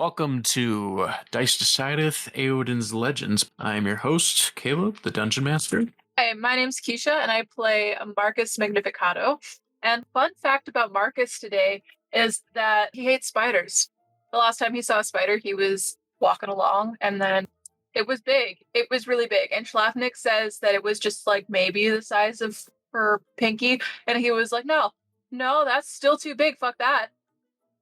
Welcome to Dice Decideth, Eowodan's Legends. I'm your host, Caleb, the Dungeon Master. Hi, my name's Keisha, and I play Marcus Magnificato. And fun fact about Marcus today is that he hates spiders. The last time he saw a spider, he was walking along, and then it was big. It was really big. And Schalfnix says that it was just like maybe the size of her pinky. And he was like, no, that's still too big. Fuck that.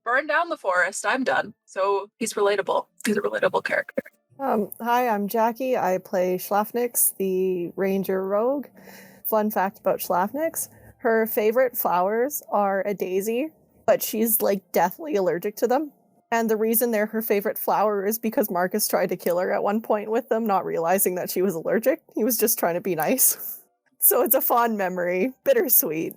Burn down the forest. I'm done. So he's relatable. He's a relatable character. Hi, I'm Jackie. I play Schalfnix, the ranger rogue. Fun fact about Schalfnix, her favorite flowers are a daisy, but she's like deathly allergic to them. And the reason they're her favorite flower is because Marcus tried to kill her at one point with them, not realizing that she was allergic. He was just trying to be nice. So it's a fond memory. Bittersweet.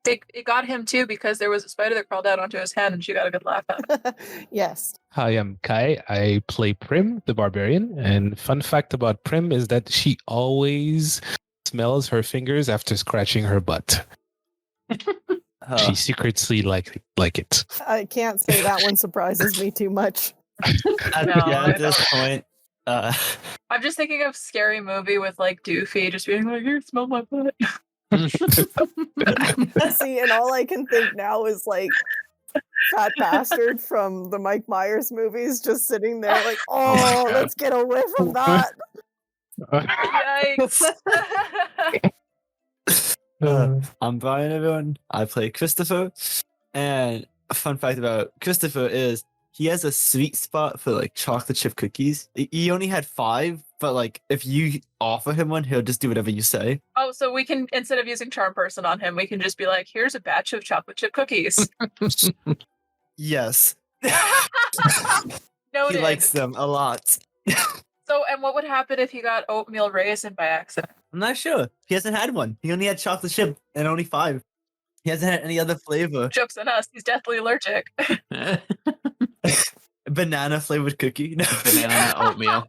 It got him too because there was a spider that crawled out onto his hand and she got a good laugh out. Yes. Hi, I'm Kai. I play Prim, the barbarian. And fun fact about Prim is that she always smells her fingers after scratching her butt. She secretly like it. I can't say that one surprises me too much. At this point, I'm just thinking of Scary Movie with like Doofy just being like, here, smell my butt. See, and all I can think now is like Fat Bastard from the Mike Myers movies just sitting there like, oh, let's get away from that. Yikes. I'm Brian, everyone. I play Christopher. And a fun fact about Christopher is he has a sweet spot for like chocolate chip cookies. He only had 5, but like if you offer him one, he'll just do whatever you say. Oh, so we can, instead of using Charm Person on him, we can just be like, here's a batch of chocolate chip cookies. Yes. Noted. He likes them a lot. So, and what would happen if he got oatmeal raisin by accident? I'm not sure. He hasn't had one. He only had chocolate chip and only 5. He hasn't had any other flavor. Joke's on us. He's deathly allergic. Banana flavored cookie. No. Banana nut oatmeal.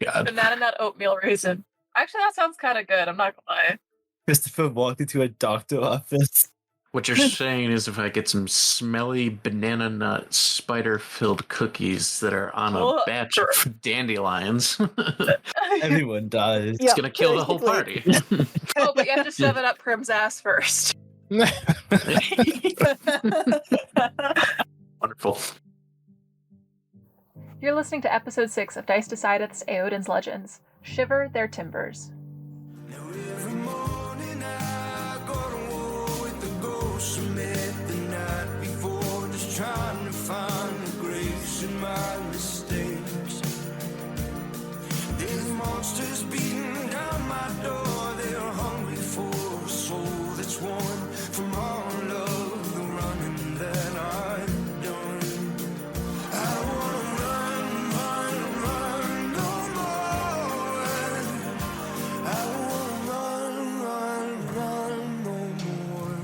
God. Banana nut oatmeal raisin. Actually, that sounds kind of good. I'm not gonna lie. Christopher walked into a doctor's office. What you're saying is if I get some smelly banana nut spider-filled cookies that are on a batch of dandelions, Everyone dies. it's going to kill the whole party. Oh, but you have to shove it up Prim's ass first. Wonderful. You're listening to episode 6 of Dice Decideth's Eowodan's Legends, Shiver Their Timbers. Every morning I go to war with the ghosts I met the night before, just trying to find the grace in my mistakes. There's monsters beating down my door, they're hungry for a soul that's worn from all of the running that I've done. I don't wanna run no more. I don't wanna run no more.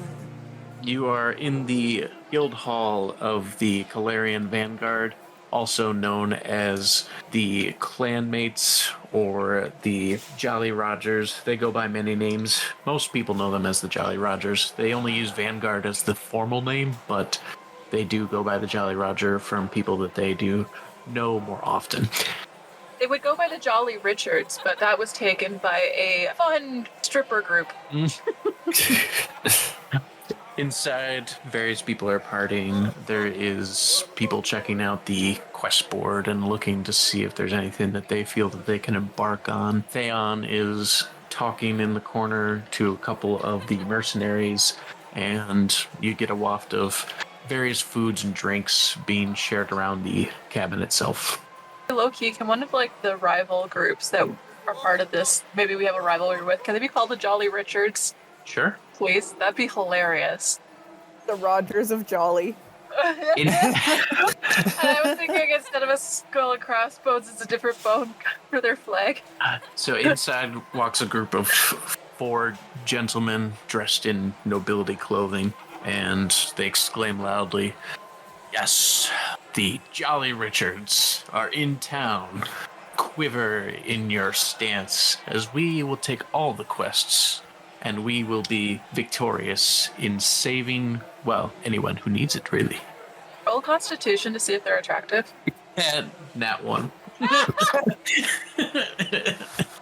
You are in the guild hall of the Calarian Vanguard, also known as the Clanmates or the Jolly Rogers. They go by many names. Most people know them as the Jolly Rogers. They only use Vanguard as the formal name, but they do go by the Jolly Roger from people that they do know more often. They would go by the Jolly Richards, but that was taken by a fun stripper group. Inside, various people are partying. There is people checking out the quest board and looking to see if there's anything that they feel that they can embark on. Theon is talking in the corner to a couple of the mercenaries, and you get a waft of various foods and drinks being shared around the cabin itself. Low-key, can one of like the rival groups that are part of this, maybe we have a rivalry with, can they be called the Jolly Richards? Sure. Please, that'd be hilarious. The Rogers of Jolly. And I was thinking instead of a skull and crossbones, it's a different bone for their flag. So inside walks a group of 4 gentlemen dressed in nobility clothing, and they exclaim loudly, "Yes, the Jolly Richards are in town. Quiver in your stance, as we will take all the quests, and we will be victorious in saving, well, anyone who needs it, really." Roll roll Constitution to see if they're attractive. And that one.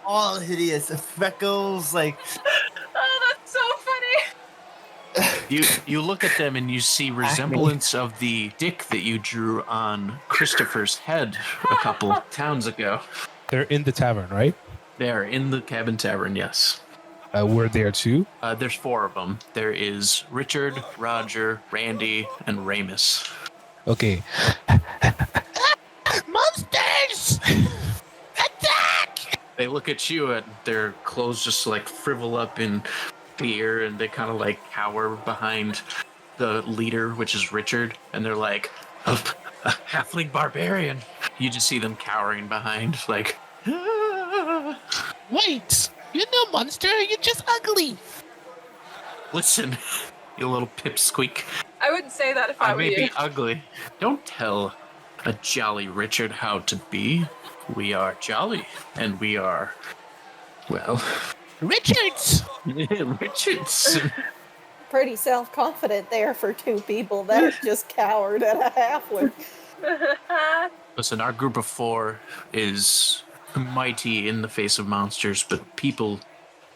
All hideous freckles, like Oh, that's so funny. You look at them and you see resemblance of the dick that you drew on Christopher's head a couple towns ago. They're in the tavern, right? They're in the cabin tavern, yes. We're there too. There's 4 of them. There is Richard, Roger, Randy, and Ramus. Okay. Monsters! Attack! They look at you and their clothes just like shrivel up in fear, and they kind of like cower behind the leader, which is Richard, and they're like, a halfling barbarian. You just see them cowering behind, like, "Ah." Wait! You're no monster, you're just ugly! Listen, you little pipsqueak. I wouldn't say that if I I were may you. be ugly. Don't tell a jolly Richard how to be. We are jolly, and we are, well, Richards! Richards. Pretty self-confident there for 2 people that just cowered at a halfling. Listen, our group of 4 is mighty in the face of monsters, but people,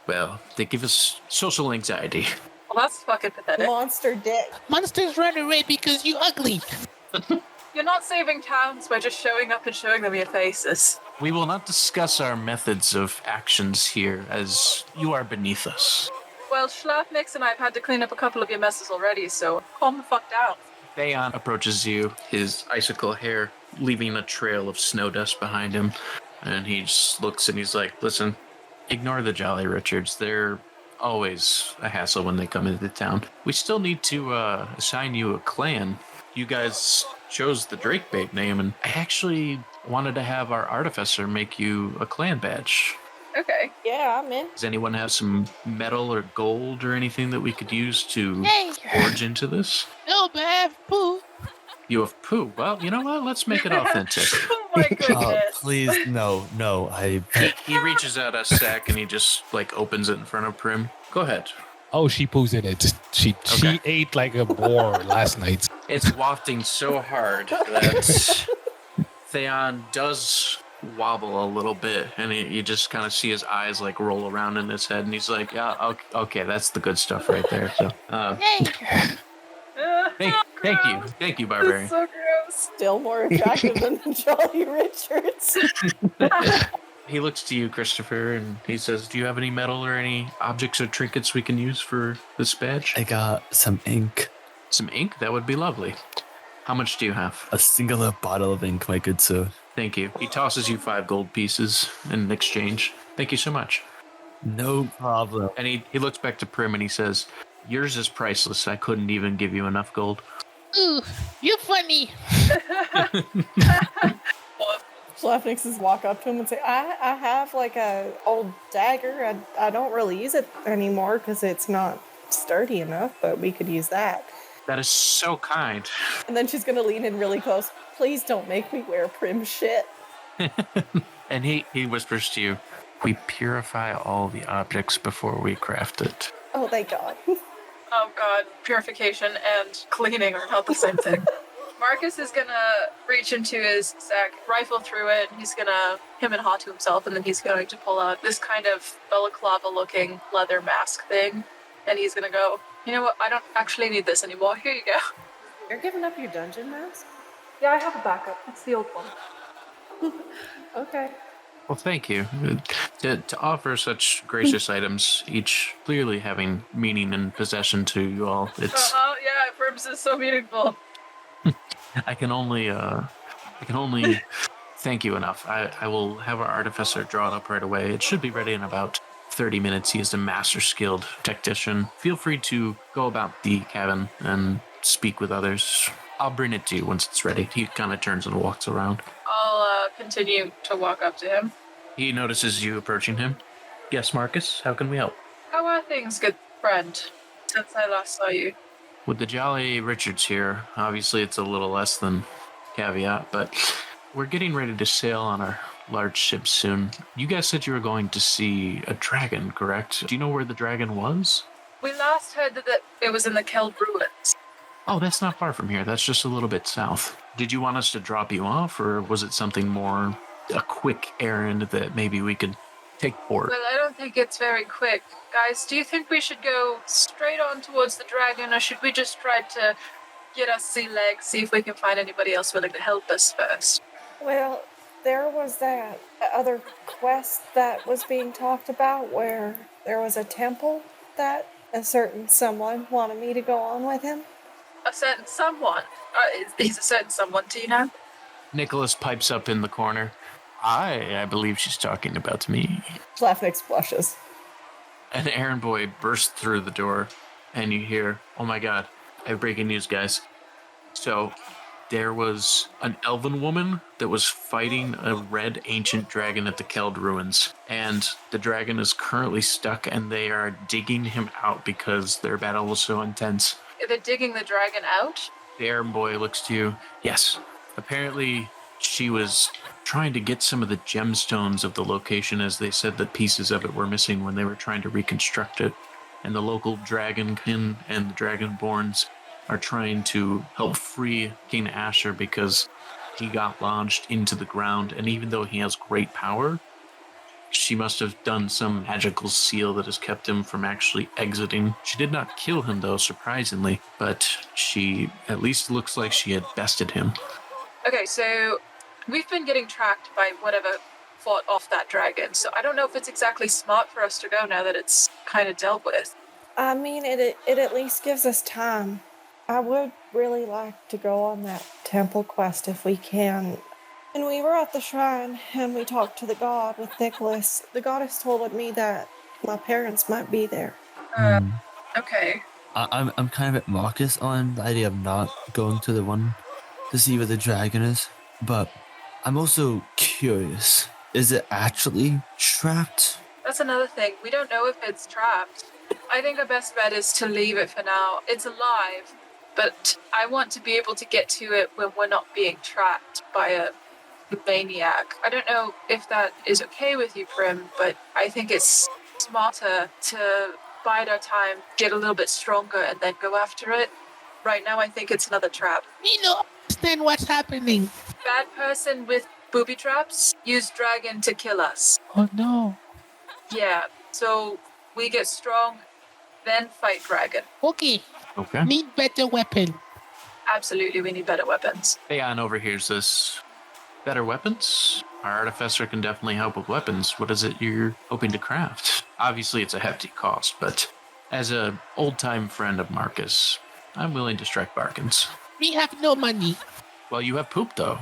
well, they give us social anxiety. Well, that's fucking pathetic. Monster dick. Monsters run away because you ugly! You're not saving towns by just showing up and showing them your faces. We will not discuss our methods of actions here, as you are beneath us. Well, Schalfnix and I have had to clean up a couple of your messes already, so calm the fuck down. Theon approaches you, his icicle hair leaving a trail of snow dust behind him, and he just looks and he's like, listen, ignore the Jolly Richards. They're always a hassle when they come into town. We still need to assign you a clan. You guys chose the Drakebait name, and I actually wanted to have our artificer make you a clan badge. Okay. Yeah, I'm in. Does anyone have some metal or gold or anything that we could use to Hey! forge into this? No, man, poo! You have poo. Well, you know what? Let's make it authentic. Oh my oh, goodness. please, no. He reaches out a sack and he just like opens it in front of Prim. Go ahead. Oh, she poos in it. She ate like a boar last night. It's wafting so hard that Theon does wobble a little bit, and you just kind of see his eyes like roll around in his head, and he's like, "Yeah, okay, that's the good stuff right there." So, thank you, barbarian. That's so gross. Still more attractive than the Jolly Richards. He looks to you, Christopher, and he says, "Do you have any metal or any objects or trinkets we can use for this badge?" I got some ink. Some ink? That would be lovely. How much do you have? A singular bottle of ink, my good sir. Thank you. He tosses you 5 gold pieces in exchange. Thank you so much. No problem. And he looks back to Prim and he says, yours is priceless. I couldn't even give you enough gold. Ooh, you're funny. Schalfnix just walk up to him and say, I have like a old dagger. I don't really use it anymore because it's not sturdy enough, but we could use that. That is so kind. And then she's going to lean in really close. Please don't make me wear Prim shit. And he whispers to you, we purify all the objects before we craft it. Oh, thank God. Oh god, purification and cleaning are not the same thing. Marcus is gonna reach into his sack, rifle through it, and he's gonna him and haw to himself, and then he's going to pull out this kind of balaclava-looking leather mask thing, and he's gonna go, you know what, I don't actually need this anymore, here you go. You're giving up your dungeon mask? Yeah, I have a backup, it's the old one. Okay. Well, thank you. To offer such gracious items, each clearly having meaning and possession to you all, it's Yeah, Prims is so meaningful. I can only thank you enough. I will have our artificer draw it up right away. It should be ready in about 30 minutes. He is a master skilled technician. Feel free to go about the cabin and speak with others. I'll bring it to you once it's ready. He kind of turns and walks around. I'll continue to walk up to him. He notices you approaching him. Yes, Marcus, how can we help? How are things, good friend, since I last saw you? With the Jolly Richards here, obviously it's a little less than caveat, but we're getting ready to sail on our large ship soon. You guys said you were going to see a dragon, correct? Do you know where the dragon was? We last heard that it was in the Keld ruins. Oh, that's not far from here. That's just a little bit south. Did you want us to drop you off, or was it something more, a quick errand that maybe we could take forward? Well, I don't think it's very quick. Guys, do you think we should go straight on towards the dragon, or should we just try to get us sea legs, see if we can find anybody else willing to help us first? Well, there was that other quest that was being talked about where there was a temple that a certain someone wanted me to go on with him. A certain someone? He's a certain someone, do you know? Nicholas pipes up in the corner. I believe she's talking about me. Schalfnix blushes. An errand boy bursts through the door, and you hear, oh my god, I have breaking news, guys. So, there was an elven woman that was fighting a red ancient dragon at the Keld ruins, and the dragon is currently stuck, and they are digging him out because their battle was so intense. They're digging the dragon out? The errand boy looks to you. Yes. Apparently, she was trying to get some of the gemstones of the location, as they said that pieces of it were missing when they were trying to reconstruct it. And the local dragonkin and the dragonborns are trying to help free King Asher because he got launched into the ground, and even though he has great power, she must have done some magical seal that has kept him from actually exiting. She did not kill him, though, surprisingly, but she at least looks like she had bested him. Okay, so we've been getting tracked by whatever fought off that dragon, so I don't know if it's exactly smart for us to go now that it's kind of dealt with. I mean, it at least gives us time. I would really like to go on that temple quest if we can. And we were at the shrine and we talked to the god with Nicholas. The goddess told me that my parents might be there. Okay. I'm kind of at Marcus on the idea of not going to the one to see where the dragon is, but I'm also curious. Is it actually trapped? That's another thing. We don't know if it's trapped. I think our best bet is to leave it for now. It's alive, but I want to be able to get to it when we're not being trapped by a maniac. I don't know if that is okay with you, Prim, but I think it's smarter to bide our time, get a little bit stronger, and then go after it. Right now, I think it's another trap. We don't understand what's happening. Bad person with booby traps use dragon to kill us. Oh no. Yeah, so we get strong, then fight dragon. Okay, Okay. need better weapon. Absolutely, we need better weapons. Theon overhears this. Better weapons? Our artificer can definitely help with weapons. What is it you're hoping to craft? Obviously, it's a hefty cost, but as a old-time friend of Marcus, I'm willing to strike bargains. We have no money. Well, you have poop, though.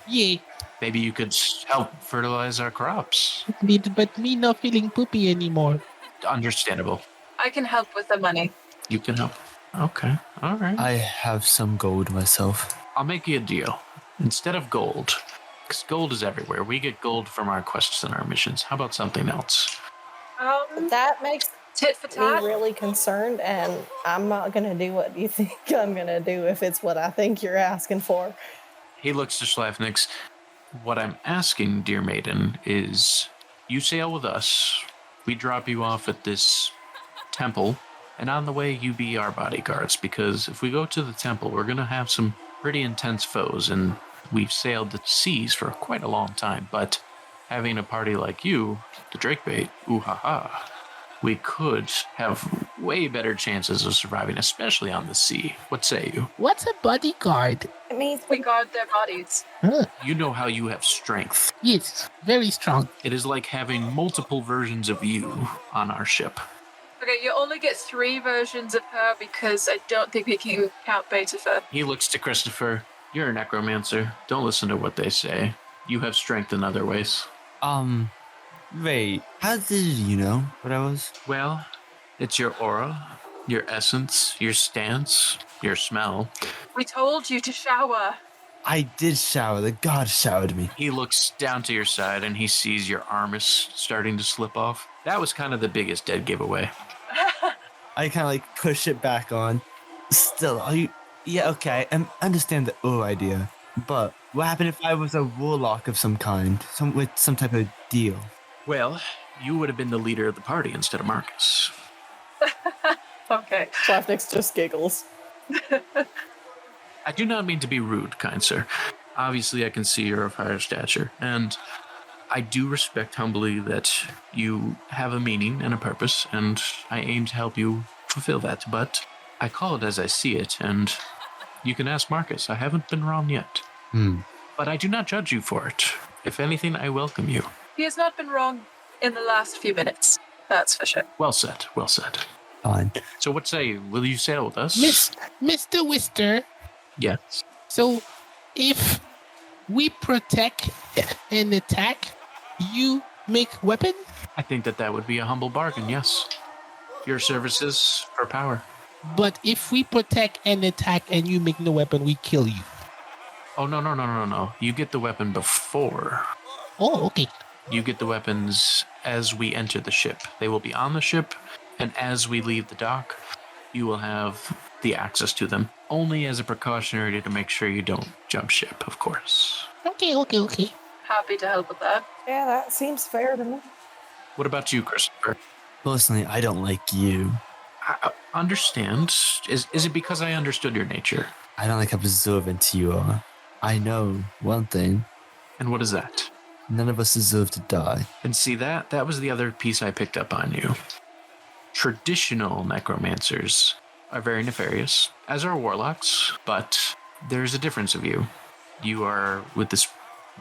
Yeah, Maybe you could help fertilize our crops. but me not feeling poopy anymore. Understandable. I can help with the money. You can help. Okay. All right. I have some gold myself. I'll make you a deal. Instead of gold, because gold is everywhere. We get gold from our quests and our missions. How about something else? That makes Tit for me tat? really concerned, and I'm not going to do what you think I'm going to do if it's what I think you're asking for. He looks to Schalfnix. What I'm asking, dear maiden, is you sail with us. We drop you off at this temple, and on the way you be our bodyguards, because if we go to the temple, we're going to have some pretty intense foes, and we've sailed the seas for quite a long time, but having a party like you, the Drakebait, ooh ha ha, we could have way better chances of surviving, especially on the sea. What say you? What's a bodyguard? It means We guard their bodies. Huh, You know how you have strength. yes, very strong. It is like having multiple versions of you on our ship. Okay, you only get 3 versions of her because I don't think we can count Betafer. He looks to Christopher. You're a necromancer. Don't listen to what they say. You have strength in other ways. Wait, how did you know what I was? Well, it's your aura, your essence, your stance, your smell. We told you to shower. I did shower. The god showered me. He looks down to your side and he sees your arm is starting to slip off. That was kind of the biggest dead giveaway. I kind of like push it back on. Still, are you? Yeah, okay. I understand the idea. But what happened if I was a warlock of some kind? With some type of deal? Well, you would have been the leader of the party instead of Marcus. Okay. Schalfnix just giggles. I do not mean to be rude, kind sir. Obviously, I can see you're of higher stature, and I do respect humbly that you have a meaning and a purpose, and I aim to help you fulfill that, but I call it as I see it, and you can ask Marcus. I haven't been wrong yet. But I do not judge you for it. If anything, I welcome you. He has not been wrong in the last few minutes. That's for sure. Well said, well said. Fine. So what say you? Will you sail with us? Mr. Wister, Yes. so if we protect and attack, you make weapon? I think that would be a humble bargain, yes. Your services for power. But if we protect and attack and you make no weapon, we kill you. Oh, no. You get the weapon before. Oh, okay. You get the weapons as we enter the ship. They will be on the ship, and as we leave the dock, you will have the access to them. Only as a precautionary to make sure you don't jump ship, of course. Okay. Happy to help with that. Yeah, that seems fair to me. What about you, Christopher? Personally, I don't like you. I understand. Is it because I understood your nature? I don't like how observant you are. I know one thing. And what is that? None of us deserve to die. And see, that was the other piece I picked up on you. Traditional necromancers are very nefarious, as are warlocks, but there's a difference of you. You are with this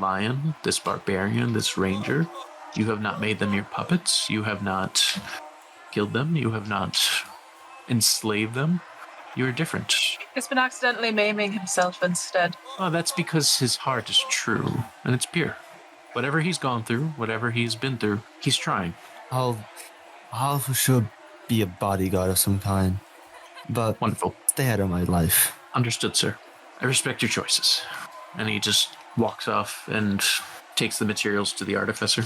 lion, this barbarian, this ranger. You have not made them your puppets. You have not killed them. You have not enslaved them. You're different. He's been accidentally maiming himself instead. Oh, that's because his heart is true, and it's pure. Whatever he's gone through, whatever he's been through, he's trying. I'll for sure be a bodyguard of some kind. But Wonderful. stay out of my life. Understood, sir. I respect your choices. And he just walks off and takes the materials to the artificer.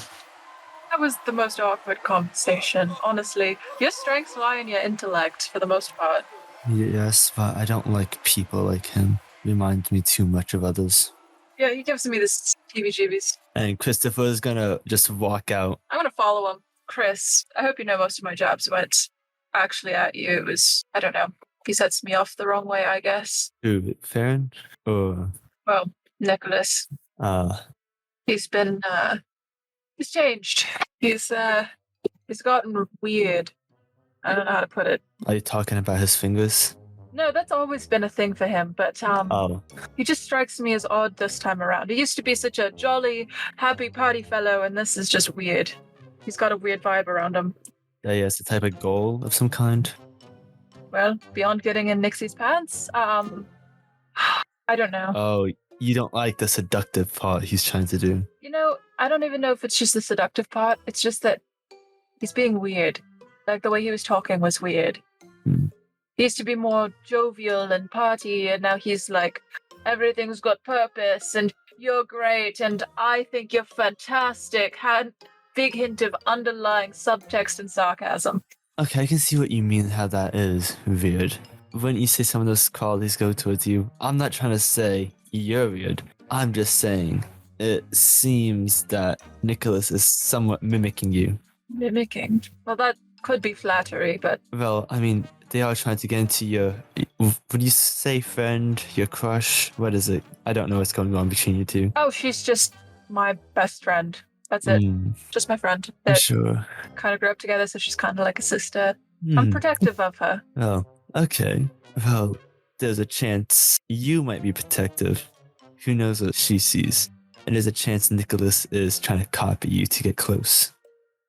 That was the most awkward conversation, honestly. Your strengths lie in your intellect, for the most part. Yes, but I don't like people like him. Reminds me too much of others. Yeah, he gives me this heebie-jeebies. And Christopher is gonna just walk out. I'm gonna follow him. Chris, I hope you know most of my jabs went actually at you. It was, I don't know. He sets me off the wrong way, I guess. Who, Farron? Or, Well, Nicholas. He's been, he's changed. He's gotten weird. I don't know how to put it. are you talking about his fingers? No, that's always been a thing for him, but he just strikes me as odd this time around. He used to be such a jolly, happy party fellow, and this is just weird. He's got a weird vibe around him. Yeah, he has a type of goal of some kind. Well, beyond getting in Nixie's pants, I don't know. Oh, you don't like the seductive part he's trying to do. You know, I don't even know if it's just the seductive part. It's just that he's being weird. Like, the way he was talking was weird. He used to be more jovial and party, and now he's like, everything's got purpose, and you're great, and I think you're fantastic. Had big hint of underlying subtext and sarcasm. Okay, I can see what you mean, how that is weird. When you say some of those qualities go towards you, I'm not trying to say you're weird. I'm just saying it seems that Nicholas is somewhat mimicking you. Mimicking? Well, that could be flattery, but Well, I mean, they are trying to get into your, would you say friend, your crush? What is it? I don't know what's going on between you two. oh, she's just my best friend. That's it. Just my friend. That Sure. kind of grew up together, so she's kind of like a sister. I'm protective of her. Oh, okay. Well, there's a chance you might be protective. Who knows what she sees? And there's a chance Nicholas is trying to copy you to get close.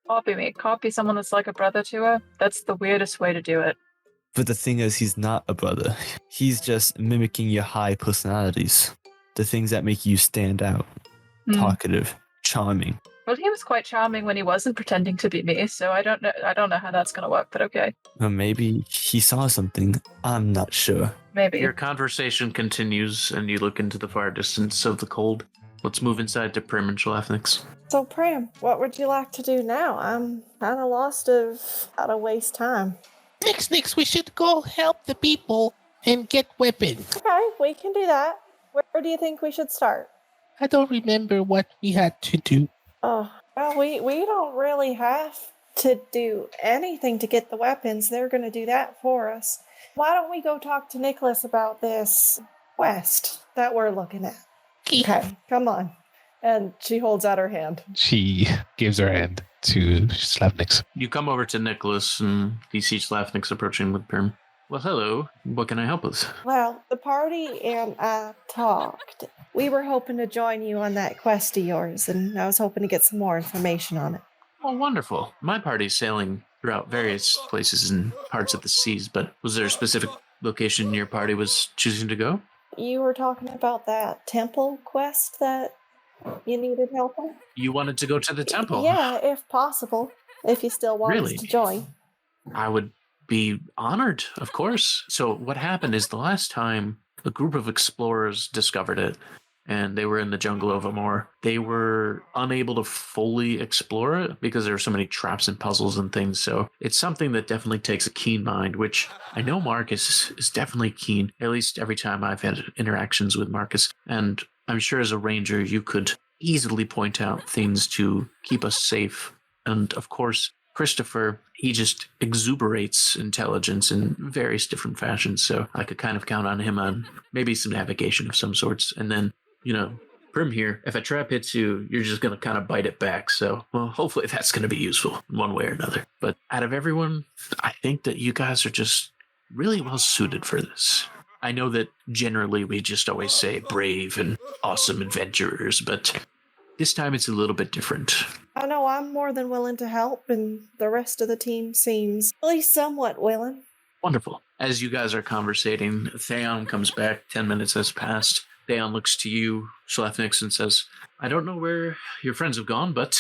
Copy me. Copy someone that's like a brother to her. That's the weirdest way to do it. But the thing is, he's not a brother. He's just mimicking your high personalities. The things that make you stand out. Talkative, charming. Well, he was quite charming when he wasn't pretending to be me, so I don't know how that's going to work, but okay. Or maybe he saw something. I'm not sure. Maybe. Your conversation continues, and you look into the far distance of the cold. Let's move inside to Prim and Schalfnix. So, Prim, what would you like to do now? I'm kind of lost of how to waste time. Next, we should go help the people and get weapons. Okay, we can do that. Where do you think we should start? I don't remember what we had to do. Oh, well, we don't really have to do anything to get the weapons. They're going to do that for us. Why don't we go talk to Nicholas about this quest that we're looking at? Okay, come on. And she holds out her hand. She gives her hand to Schalfnix. You come over to Nicholas and he sees Schalfnix approaching with Prim. Well, hello. What can I help with? Well, the party and I talked. We were hoping to join you on that quest of yours, and I was hoping to get some more information on it. Oh, wonderful. My party's sailing throughout various places and parts of the seas, but was there a specific location your party was choosing to go? You were talking about that temple quest that you needed help on? You wanted to go to the temple? Yeah, if possible. If you still want Really? us to join. I would be honored, of course. So what happened is the last time a group of explorers discovered it, and they were in the jungle of Amor, they were unable to fully explore it because there were so many traps and puzzles and things. So it's something that definitely takes a keen mind, which I know Marcus is definitely keen, at least every time I've had interactions with Marcus. And I'm sure as a ranger, you could easily point out things to keep us safe. And of course, Christopher, he just exuberates intelligence in various different fashions. So I could kind of count on him on maybe some navigation of some sorts. And then, Prim here, if a trap hits you, you're just going to kind of bite it back. So, well, hopefully that's going to be useful in one way or another. But out of everyone, I think that you guys are just really well suited for this. I know that generally we just always say brave and awesome adventurers, but this time it's a little bit different. I know I'm more than willing to help, and the rest of the team seems at least somewhat willing. Wonderful. As you guys are conversating, Theon comes back. 10 minutes has passed. Theon looks to you, Schalfnix, and says, I don't know where your friends have gone, but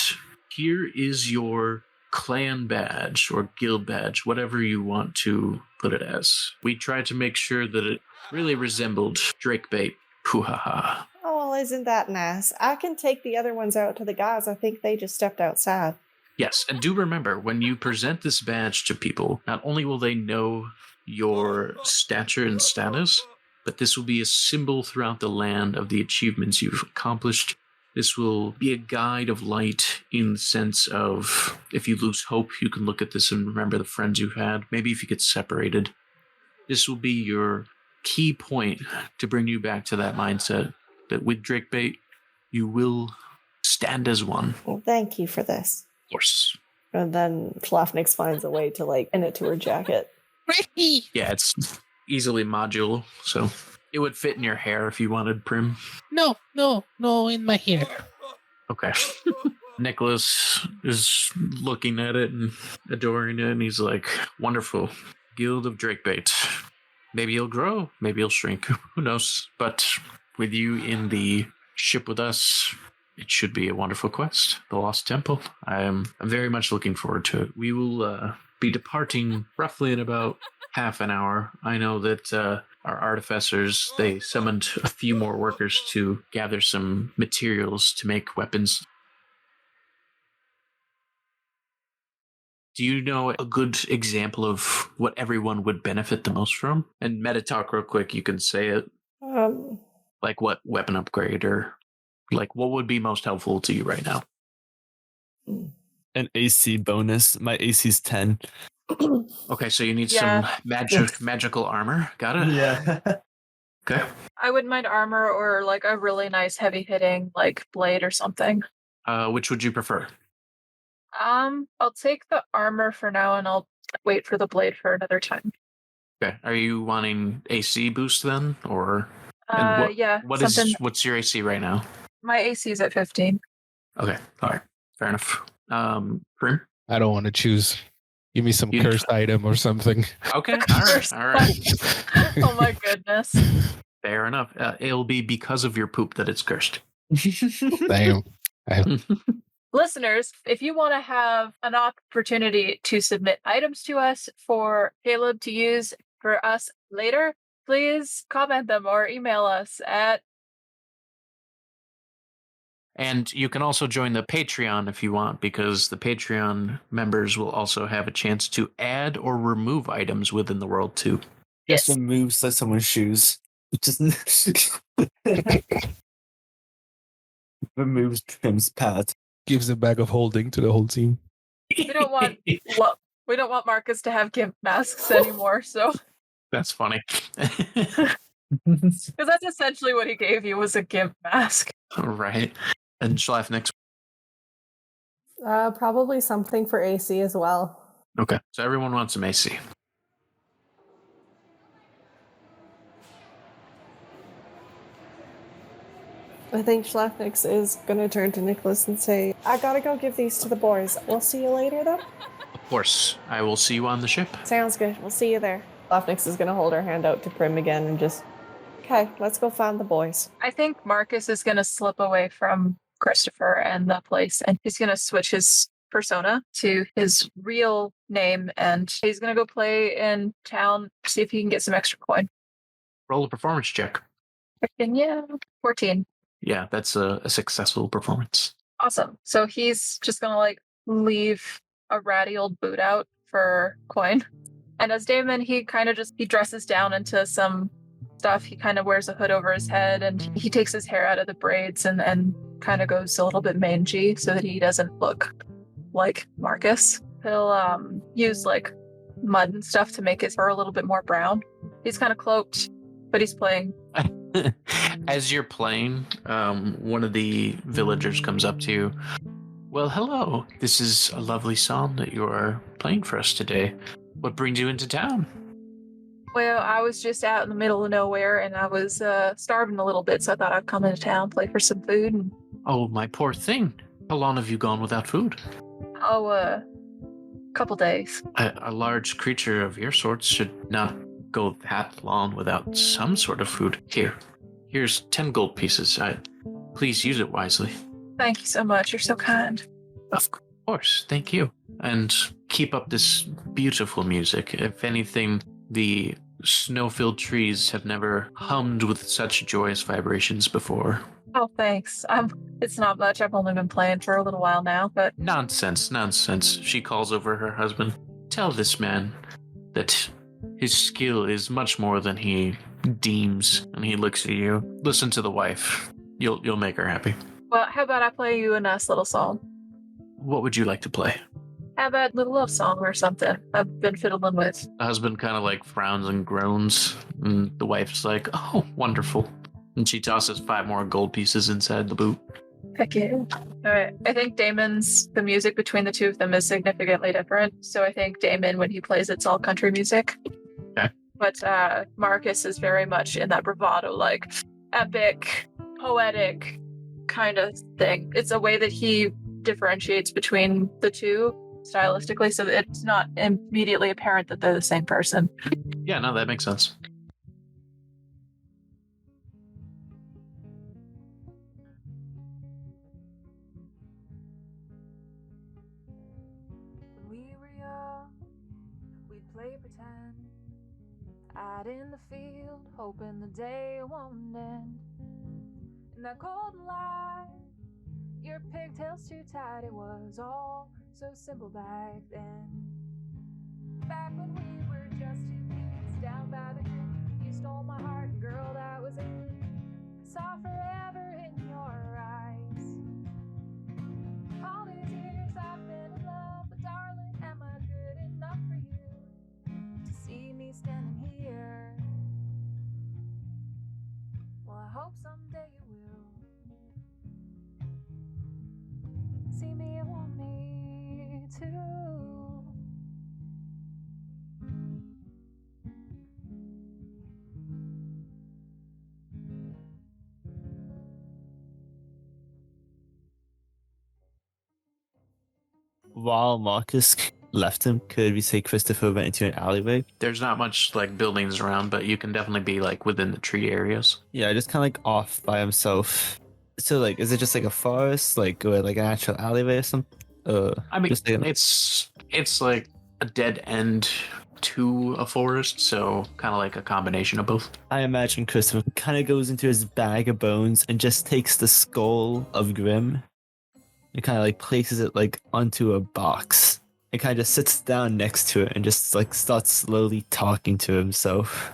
here is your clan badge or guild badge, whatever you want to put it as. We tried to make sure that it really resembled Drakebait. Hoo-ha-ha. Oh, well, isn't that nice? I can take the other ones out to the guys. I think they just stepped outside. Yes, and do remember, when you present this badge to people, not only will they know your stature and status, but this will be a symbol throughout the land of the achievements you've accomplished. This will be a guide of light in the sense of, if you lose hope, you can look at this and remember the friends you've had. Maybe if you get separated. This will be your key point to bring you back to that mindset that with Drakebait, you will stand as one. Well, thank you for this. Of course. And then Schalfnix finds a way to pin it to her jacket. Pretty. Yeah, it's easily modular, so it would fit in your hair if you wanted, Prim. No, in my hair. Okay. Nicholas is looking at it and adoring it, and he's like, wonderful. Guild of Drakebait. Maybe he'll grow, maybe he'll shrink. Who knows? But with you in the ship with us, it should be a wonderful quest. The Lost Temple. I'm very much looking forward to it. We will be departing roughly in about half an hour. I know that our artificers, they summoned a few more workers to gather some materials to make weapons. Do you know a good example of what everyone would benefit the most from? And meta talk real quick, you can say it. Like what weapon upgrade or like what would be most helpful to you right now? An AC bonus. My AC's 10. Okay, so you need Yeah. some magical armor. Got it? Yeah. Okay. I wouldn't mind armor or like a really nice heavy hitting like blade or something. Which would you prefer? I'll take the armor for now and I'll wait for the blade for another time. Okay. Are you wanting AC boost then? Or and Yeah. What's your AC right now? My AC is at 15. Okay. All right. Fair enough. Prim? I don't want to choose. Give me some You- cursed item or something. Okay. All right. Oh my goodness. Fair enough. It'll be because of your poop that it's cursed. Damn. Listeners, if you want to have an opportunity to submit items to us for Caleb to use for us later, please comment them or email us at. And you can also join the Patreon if you want, because the Patreon members will also have a chance to add or remove items within the world too. Just removes like someone's shoes. Just removes Prim's pad. Gives a bag of holding to the whole team. We don't want Marcus to have gimp masks anymore, so That's funny. Because that's essentially what he gave you was a gimp mask. Right. And Schalfnix. Probably something for AC as well. Okay. So everyone wants some AC. I think Schalfnix is gonna turn to Nicholas and say, I gotta go give these to the boys. We'll see you later, though. Of course. I will see you on the ship. Sounds good. We'll see you there. Schalfnix is gonna hold her hand out to Prim again and just, okay, let's go find the boys. I think Marcus is going to slip away from Christopher and the place, and he's going to switch his persona to his real name, and he's going to go play in town, see if he can get some extra coin. Roll a performance check. Freaking yeah. 14. Yeah, that's a successful performance. Awesome. So he's just going to like leave a ratty old boot out for coin. And as Damon, he kind of just, he dresses down into some stuff. He kind of wears a hood over his head, and he takes his hair out of the braids and kind of goes a little bit mangy so that he doesn't look like Marcus. He'll use like mud and stuff to make his fur a little bit more brown. He's kind of cloaked, but he's playing. As you're playing, one of the villagers comes up to you. Well, hello. This is a lovely song that you're playing for us today. What brings you into town? Well, I was just out in the middle of nowhere, and I was starving a little bit, so I thought I'd come into town, play for some food. And Oh, my poor thing. How long have you gone without food? Couple days. A large creature of your sorts should not go that long without some sort of food. Here's 10 gold pieces. Please use it wisely. Thank you so much. You're so kind. Of course, thank you. And keep up this beautiful music. If anything, the snow-filled trees have never hummed with such joyous vibrations before. Oh, thanks. It's not much. I've only been playing for a little while now, but Nonsense. She calls over her husband. Tell this man that his skill is much more than he deems. And he looks at you. Listen to the wife. You'll make her happy. well, how about I play you a nice little song? What would you like to play? How about a little love song or something I've been fiddling with? The husband kind of like frowns and groans, and the wife's like, "Oh, wonderful." And she tosses 5 more gold pieces inside the boot. Heck yeah. All right. I think the music between the two of them is significantly different. So I think Damon, when he plays, it's all country music. Okay. But Marcus is very much in that bravado, like epic, poetic kind of thing. It's a way that he differentiates between the two stylistically, so that it's not immediately apparent that they're the same person. Yeah, no, that makes sense. When we were young, we'd play pretend, out in the field, hoping the day won't end. In that golden light, your pigtails too tight, it was all so simple back then. Back when we were just 2 kids down by the creek, you stole my heart, and girl, that was it. I saw forever in your eyes. All these years I've been in love, but darling, am I good enough for you to see me standing here? Well, I hope someday you will see me and want me too. While Marcus left him, could we say Christopher went into an alleyway? There's not much like buildings around, but you can definitely be like within the tree areas. Yeah, just kind of like off by himself. So like, is it just like a forest, like or like an actual alleyway or something? I mean, just like it's like a dead end to a forest, so kind of like a combination of both. I imagine Christopher kind of goes into his bag of bones and just takes the skull of Grim and kind of like places it like onto a box and kind of just sits down next to it and just like starts slowly talking to himself.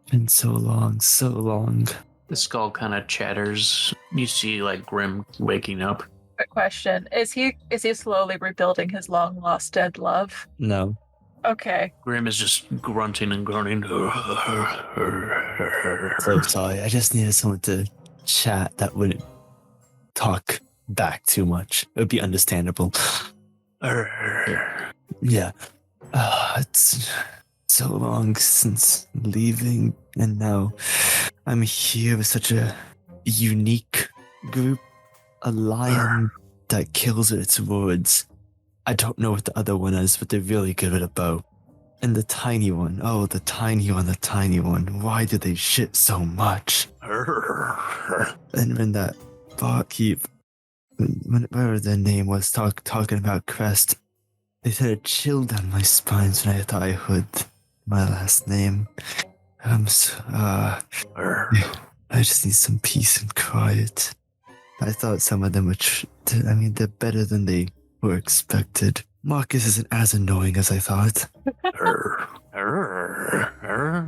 Been so long, so long. The skull kind of chatters. You see like Grim waking up. Quick question: Is he slowly rebuilding his long lost dead love? No. Okay. Grim is just grunting and groaning. So sorry. I just needed someone to chat that wouldn't talk back too much. It would be understandable. Yeah. It's so long since leaving, and now I'm here with such a unique group. A lion that kills with its words. I don't know what the other one is, but they're really good with a bow. And the tiny one. Oh, the tiny one. Why do they shit so much? And when that barkeep, whatever their name was, talking about Crest, they said a chill down my spine when I thought I heard my last name. I just need some peace and quiet. I thought some of them were, they're better than they were expected. Marcus isn't as annoying as I thought.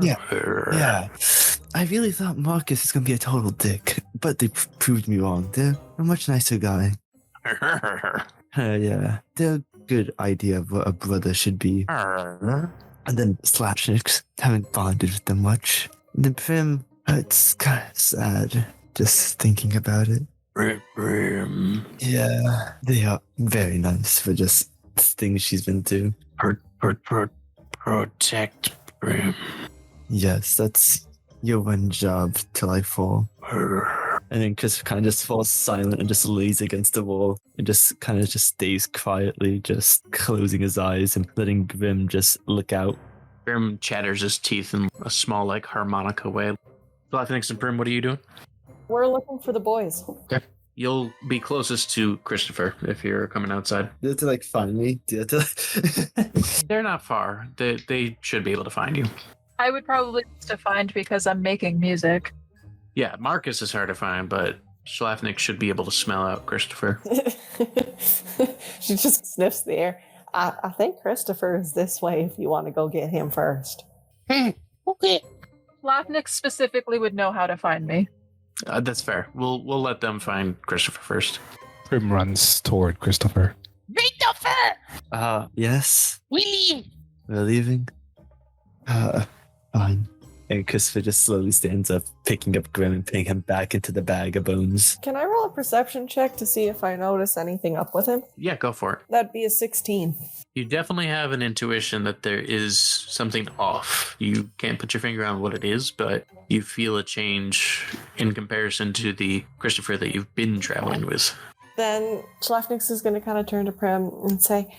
Yeah. I really thought Marcus was going to be a total dick, but they proved me wrong. They're a much nicer guy. Yeah, they're a good idea of what a brother should be. And then Schalfnix, haven't bonded with them much. And then Prim, it's kind of sad just thinking about it. Yeah, they are very nice for just things she's been through. Protect Prim. Yes, that's your one job till I fall. And then Chris kind of just falls silent and just lays against the wall and just kind of just stays quietly, just closing his eyes and letting Grim just look out. Grim chatters his teeth in a small, like, harmonica way. Schalfnix and Prim, what are you doing? We're looking for the boys. Okay. You'll be closest to Christopher if you're coming outside. Do you have to like find me? Do you have to They're not far. They should be able to find you. I would probably to find because I'm making music. Yeah, Marcus is hard to find, but Schalfnix should be able to smell out Christopher. She just sniffs the air. I think Christopher is this way if you want to go get him first. Okay. Schalfnix specifically would know how to find me. That's fair. We'll let them find Christopher first. Prim runs toward Christopher. Christopher! Yes, We leave! we're leaving. Fine. And Christopher just slowly stands up, picking up Grim and putting him back into the bag of bones. Can I roll a perception check to see if I notice anything up with him? Yeah, go for it. That'd be a 16. You definitely have an intuition that there is something off. You can't put your finger on what it is, but you feel a change in comparison to the Christopher that you've been traveling with. Then Schalfnix is going to kind of turn to Prim and say,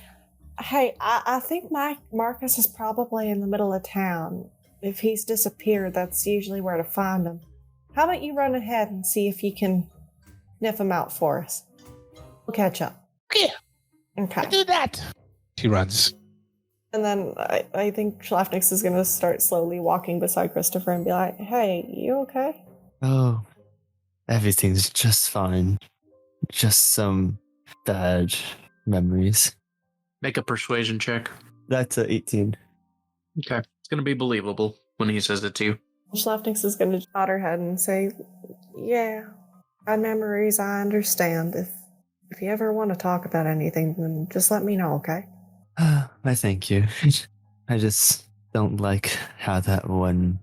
hey, I think Marcus is probably in the middle of town. If he's disappeared, that's usually where to find him. How about you run ahead and see if you can sniff him out for us? We'll catch up. Okay, Okay. do that. She runs. And then I think Schalfnix is going to start slowly walking beside Christopher and be like, hey, you okay? Oh, everything's just fine. Just some bad memories. Make a persuasion check. That's a 18. Okay. It's going to be believable when he says it to you. Schalfnix is going to nod her head and say, yeah, bad memories, I understand. If you ever want to talk about anything, then just let me know, okay? I thank you. I just don't like how that one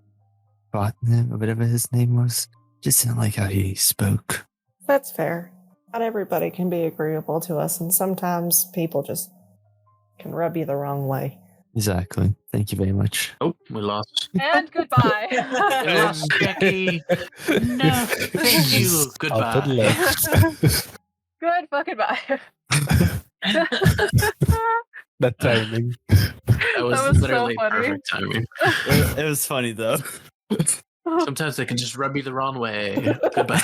botnet, or whatever his name was, just didn't like how he spoke. That's fair. Not everybody can be agreeable to us, and sometimes people just can rub you the wrong way. Exactly. Thank you very much. Oh, we lost. And goodbye. We lost Jackie. No, thank you. Up and Goodbye. left. Good fucking bye. That timing. That was was so literally funny. perfect timing. It was funny though. Sometimes they can just rub you the wrong way. Goodbye.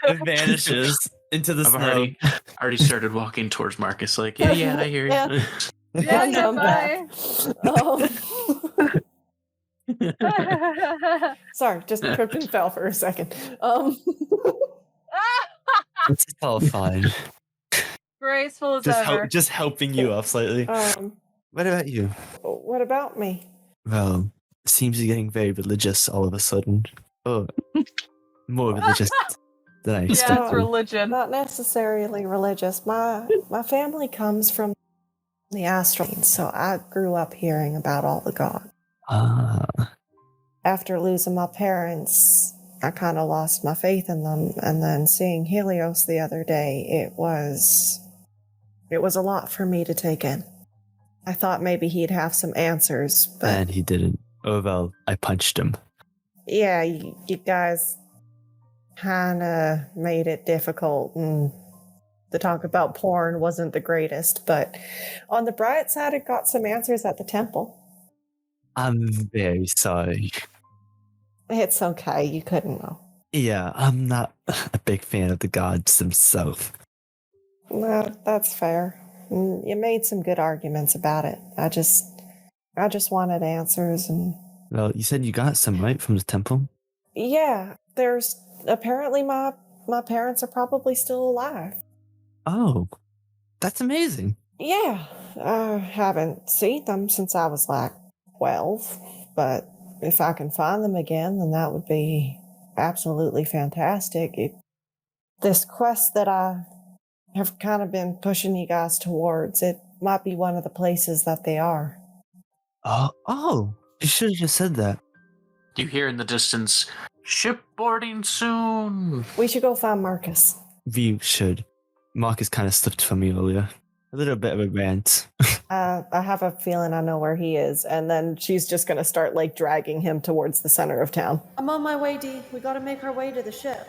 It vanishes into the I've snow. already started walking towards Marcus. Like, yeah, I hear you. Yeah. Yeah, Come goodbye. back. Sorry, just tripped and fell for a second. It's all fine. Graceful as ever. Just helping you up slightly. What about you? What about me? Well, it seems you're getting very religious all of a sudden. Oh, more religious than I Yeah, expected. it's religion. Not necessarily religious. My family comes from the astral plane, so I grew up hearing about all the gods. After losing my parents, I kind of lost my faith in them, and then seeing Helios the other day, it was a lot for me to take in. I thought maybe he'd have some answers, but... And he didn't. Oh, well, I punched him. Yeah, you guys kind of made it difficult, and the talk about porn wasn't the greatest, but on the bright side, it got some answers at the temple. I'm very sorry. It's okay, you couldn't know. Yeah, I'm not a big fan of the gods themselves. No, that's fair. You made some good arguments about it. I just wanted answers, and... Well, you said you got some, right, from the temple? Yeah, there's... Apparently my parents are probably still alive. Oh, that's amazing. Yeah, I haven't seen them since I was like 12, but if I can find them again, then that would be absolutely fantastic. This quest that I have kind of been pushing you guys towards, it might be one of the places that they are. Oh, you should have just said that. You hear in the distance, ship boarding soon. We should go find Marcus. We should. Marcus kind of slipped from me earlier. A little bit of a rant. I have a feeling I know where he is, and then she's just going to start, like, dragging him towards the center of town. I'm on my way, Dee. We got to make our way to the ship.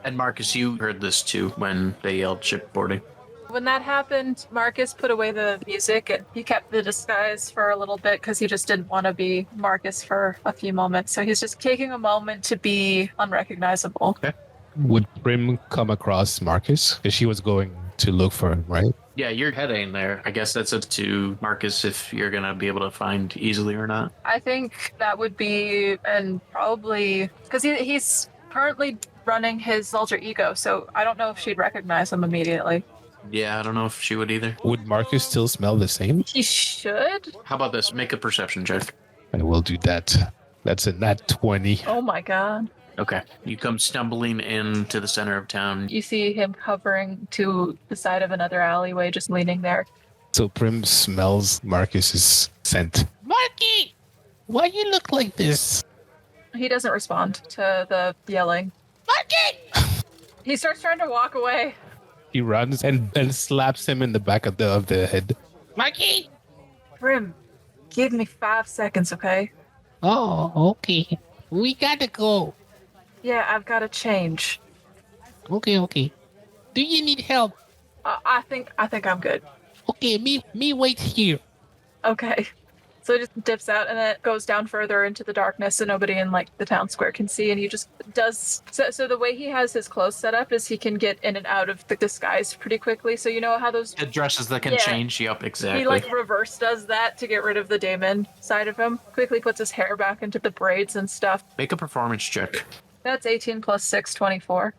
And Marcus, you heard this too when they yelled ship boarding. When that happened, Marcus put away the music and he kept the disguise for a little bit because he just didn't want to be Marcus for a few moments. So he's just taking a moment to be unrecognizable. Okay. Would Prim come across Marcus? Because she was going to look for him, right? Yeah, you're heading there. I guess that's up to Marcus if you're going to be able to find easily or not. I think that would be, and probably, because he's currently running his alter ego, so I don't know if she'd recognize him immediately. Yeah, I don't know if she would either. Would Marcus still smell the same? He should. How about this? Make a perception check. I will do that. That's a nat 20. Oh my god. Okay. You come stumbling into the center of town. You see him hovering to the side of another alleyway, just leaning there. So Prim smells Marcus's scent. Marky! Why you look like this? He doesn't respond to the yelling. Marky! He starts trying to walk away. He runs and slaps him in the back of the head. Marky! Prim, give me 5 seconds, okay? Oh, okay. We gotta go. Yeah, I've got to change. Okay. Do you need help? I think I'm good. Okay, me wait here. Okay. So it just dips out and then it goes down further into the darkness so nobody in like the town square can see, and he just does so the way he has his clothes set up is he can get in and out of the disguise pretty quickly. So you know how those Dresses that can change. Yep, exactly. he like reverse does that to get rid of the daemon side of him. Quickly puts his hair back into the braids and stuff. Make a performance check. That's 18 plus 6, 24.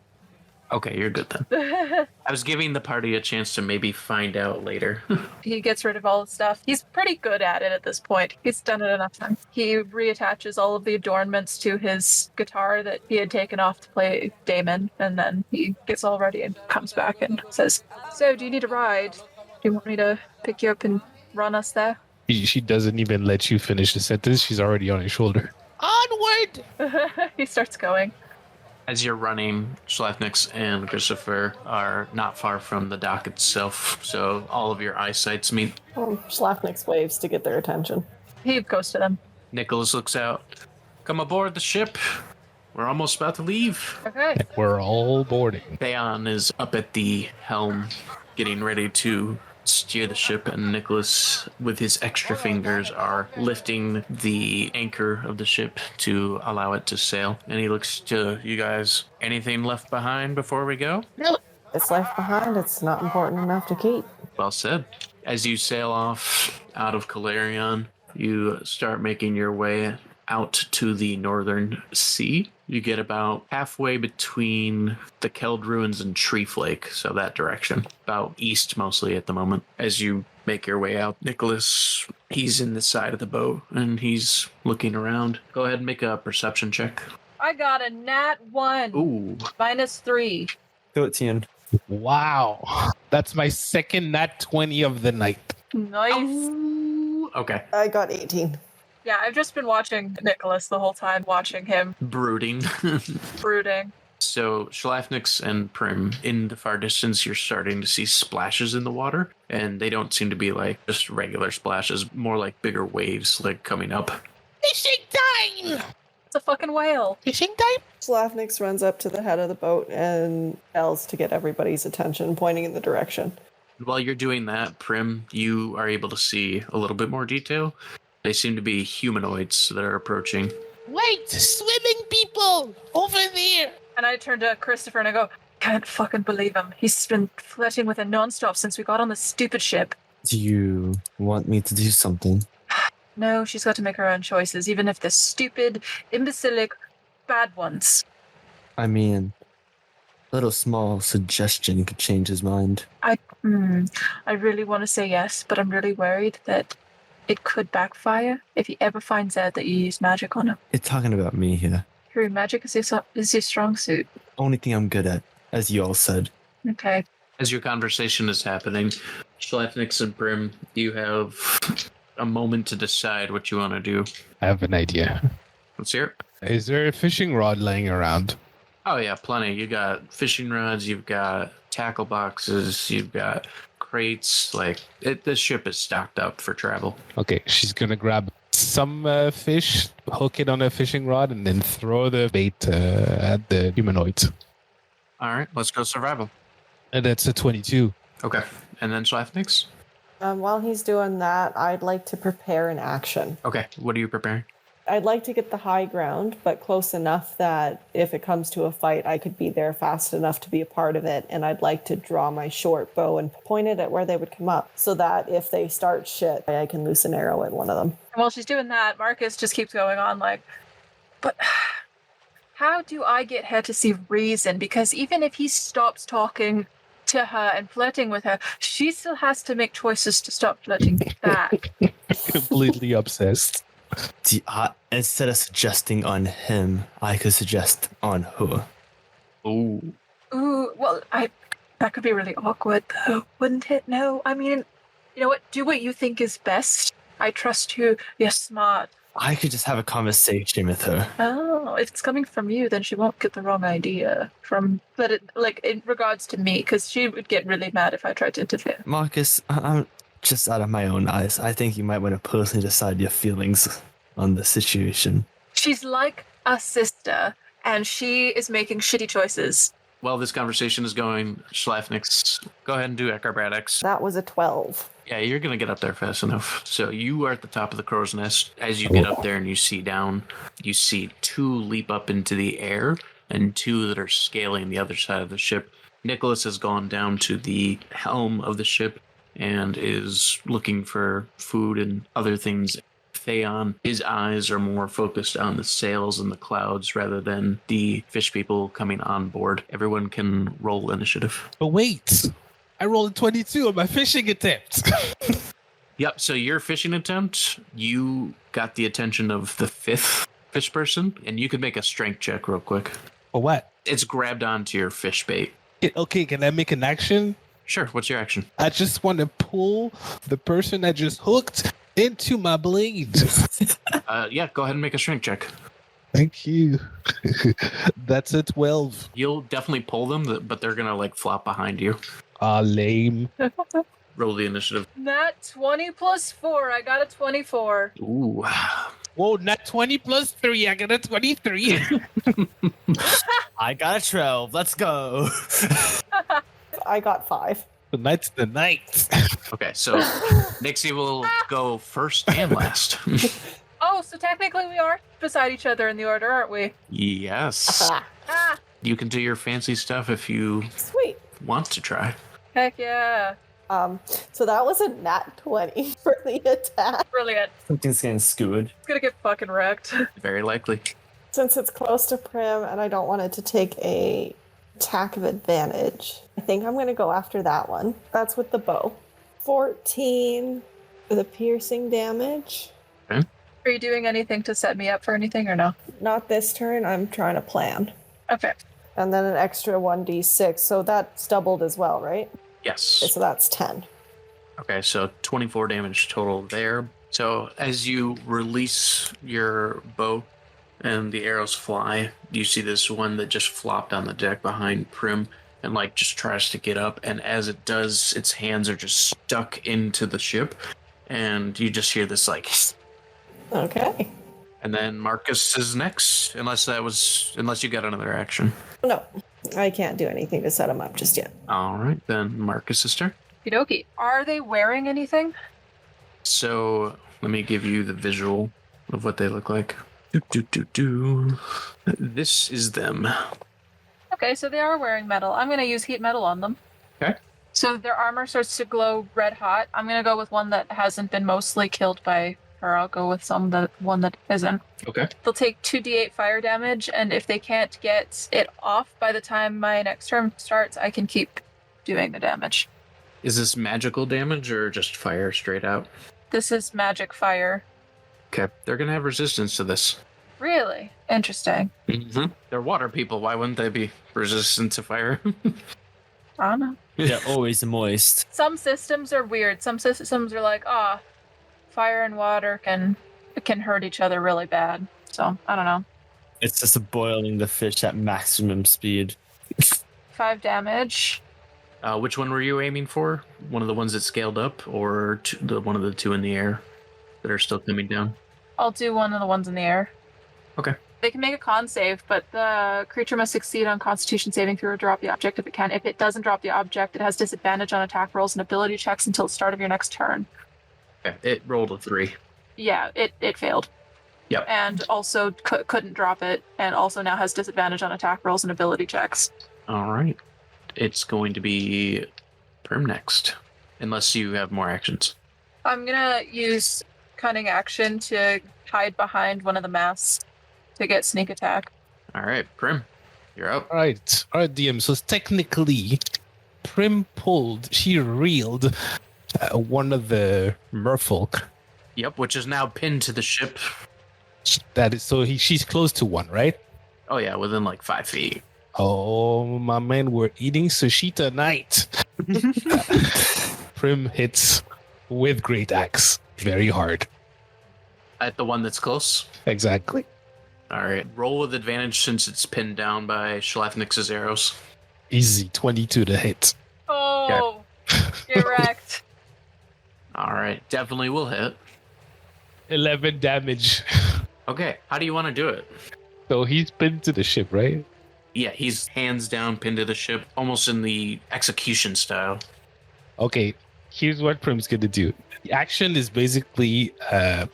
Okay, you're good then. I was giving the party a chance to maybe find out later. He gets rid of all the stuff. He's pretty good at it at this point. He's done it enough times. He reattaches all of the adornments to his guitar that he had taken off to play Damon, and then he gets all ready and comes back and says, "So, do you need a ride? Do you want me to pick you up and run us there?" She doesn't even let you finish the sentence. She's already on his shoulder. Onward! He starts going. As you're running, Schalfnix and Christopher are not far from the dock itself, so all of your eyesights meet. Schalfnix waves to get their attention. He goes to them. Nicholas looks out. Come aboard the ship. We're almost about to leave. Okay. And we're all boarding. Theon is up at the helm, getting ready to steer the ship, and Nicholas, with his extra fingers, are lifting the anchor of the ship to allow it to sail. And he looks to you guys. Anything left behind before we go? No. It's left behind. It's not important enough to keep. Well said. As you sail off out of Calarion, you start making your way out to the northern sea. You get about halfway between the Keld Ruins and Tree Flake, so that direction. About east mostly at the moment. As you make your way out, Nicholas, he's in the side of the boat and he's looking around. Go ahead and make a perception check. I got a nat 1. Ooh. Minus 3. 13. Wow. That's my second nat 20 of the night. Nice. Okay. I got 18. Yeah, I've just been watching Nicholas the whole time, watching him Brooding. brooding. So, Schalfnix and Prim, in the far distance, you're starting to see splashes in the water, and they don't seem to be like just regular splashes, more like bigger waves like coming up. Fishing time! It's a fucking whale. Fishing time? Schalfnix runs up to the head of the boat and yells to get everybody's attention, pointing in the direction. While you're doing that, Prim, you are able to see a little bit more detail. They seem to be humanoids that are approaching. Wait, swimming people! Over there! And I turn to Christopher and I go, can't fucking believe him. He's been flirting with her nonstop since we got on this stupid ship. Do you want me to do something? No, she's got to make her own choices, even if they're stupid, imbecilic, bad ones. I mean, a little small suggestion could change his mind. I really want to say yes, but I'm really worried that it could backfire if he ever finds out that you use magic on him. You're talking about me here. True, magic is your strong suit. Only thing I'm good at, as you all said. Okay. As your conversation is happening, Schalfnix and Prim, you have a moment to decide what you want to do. I have an idea. Let's hear it. Is there a fishing rod laying around? Oh, yeah, plenty. You got fishing rods, you've got tackle boxes, you've got crates. This ship is stocked up for travel. Okay, she's gonna grab some fish, hook it on a fishing rod, and then throw the bait at the humanoids. All right, let's go survival. And that's a 22. Okay, and then Schalfnix? While he's doing that, I'd like to prepare an action. Okay, what are you preparing? I'd like to get the high ground, but close enough that if it comes to a fight, I could be there fast enough to be a part of it. And I'd like to draw my short bow and point it at where they would come up so that if they start shit, I can loose an arrow at one of them. And while she's doing that, Marcus just keeps going on like, but how do I get her to see reason? Because even if he stops talking to her and flirting with her, she still has to make choices to stop flirting back. Completely obsessed. Instead of suggesting on him, I could suggest on her. Ooh. Ooh, well, that could be really awkward, though, wouldn't it? No, I mean, you know what? Do what you think is best. I trust you. You're smart. I could just have a conversation with her. Oh, if it's coming from you, then she won't get the wrong idea. In regards to me, because she would get really mad if I tried to interfere. Marcus, I'm just out of my own eyes. I think you might want to personally decide your feelings on the situation. She's like a sister, and she is making shitty choices. While this conversation is going, Schalfnix, go ahead and do acrobatics. That was a 12. Yeah, you're going to get up there fast enough. So you are at the top of the crow's nest. As you get up there and you see down, you see 2 leap up into the air and 2 that are scaling the other side of the ship. Nicholas has gone down to the helm of the ship and is looking for food and other things. Theon, his eyes are more focused on the sails and the clouds rather than the fish people coming on board. Everyone can roll initiative. But wait, I rolled a 22 on my fishing attempt. Yep, so your fishing attempt, you got the attention of the 5th fish person, and you could make a strength check real quick. For what? It's grabbed onto your fish bait. Okay, can I make an action? Sure, what's your action? I just want to pull the person I just hooked into my blade. Yeah, go ahead and make a strength check. Thank you. That's a 12. You'll definitely pull them, but they're gonna flop behind you. Lame. Roll the initiative. Nat 20 plus 4. I got a 24. Ooh. Whoa, not 20 plus 3. I got a 23. I got a 12. Let's go. I got 5. Tonight's the night. Okay, so Nixie will go first and last. Oh, so technically we are beside each other in the order, aren't we? Yes. Ah, You can do your fancy stuff if you Sweet. want to try. heck yeah. So that was a nat 20 for the attack. Brilliant. Something's getting skewered. It's gonna get fucking wrecked. Very likely. Since it's close to Prim and I don't want it to take a attack of advantage, I think I'm going to go after that one. That's with the bow. 14 for the piercing damage. Okay. Are you doing anything to set me up for anything or no? Not this turn. I'm trying to plan. Okay. And then an extra 1d6. So that's doubled as well, right? Yes. Okay, so that's 10. Okay, so 24 damage total there. So as you release your bow and the arrows fly, you see this one that just flopped on the deck behind Prim and like just tries to get up, and as it does, its hands are just stuck into the ship, and you just hear this like Okay. and then Marcus is next, unless you got another action. No, I can't do anything to set him up just yet. All right, then Marcus's turn. Okie. Are they wearing anything? So let me give you the visual of what they look like. This is them. Okay, so they are wearing metal. I'm going to use heat metal on them. Okay. So their armor starts to glow red hot. I'm going to go with one that hasn't been mostly killed by her. I'll go with one that isn't. Okay. They'll take 2d8 fire damage, and if they can't get it off by the time my next turn starts, I can keep doing the damage. Is this magical damage or just fire straight out? This is magic fire. Okay. They're going to have resistance to this. Really? Interesting. Mm-hmm. They're water people. Why wouldn't they be resistant to fire? I don't know. They're always moist. Some systems are weird. Some systems are like, fire and water can hurt each other really bad. So, I don't know. It's just boiling the fish at maximum speed. 5 damage. Which one were you aiming for? One of the ones that scaled up, or one of the two in the air that are still coming down? I'll do one of the ones in the air. Okay. They can make a con save, but the creature must succeed on Constitution saving throw or drop the object if it can. If it doesn't drop the object, it has disadvantage on attack rolls and ability checks until the start of your next turn. Okay. It rolled a 3. Yeah, it failed. Yep. And also couldn't drop it, and also now has disadvantage on attack rolls and ability checks. All right. It's going to be Prim next, unless you have more actions. I'm gonna use cunning action to hide behind one of the masts to get sneak attack. All right, Prim, you're up. All right, DM. So technically, Prim she reeled one of the merfolk. Yep, which is now pinned to the ship. That is so she's close to one, right? Oh yeah, within like 5 feet. Oh, my man, we're eating sushi tonight. Prim hits with great axe very hard. At the one that's close? Exactly. All right, roll with advantage since it's pinned down by Schalfnix's arrows. Easy, 22 to hit. Oh, get wrecked. All right, definitely will hit. 11 damage. Okay, how do you want to do it? So he's pinned to the ship, right? Yeah, he's hands down pinned to the ship, almost in the execution style. Okay, here's what Prim's gonna do. The action is basically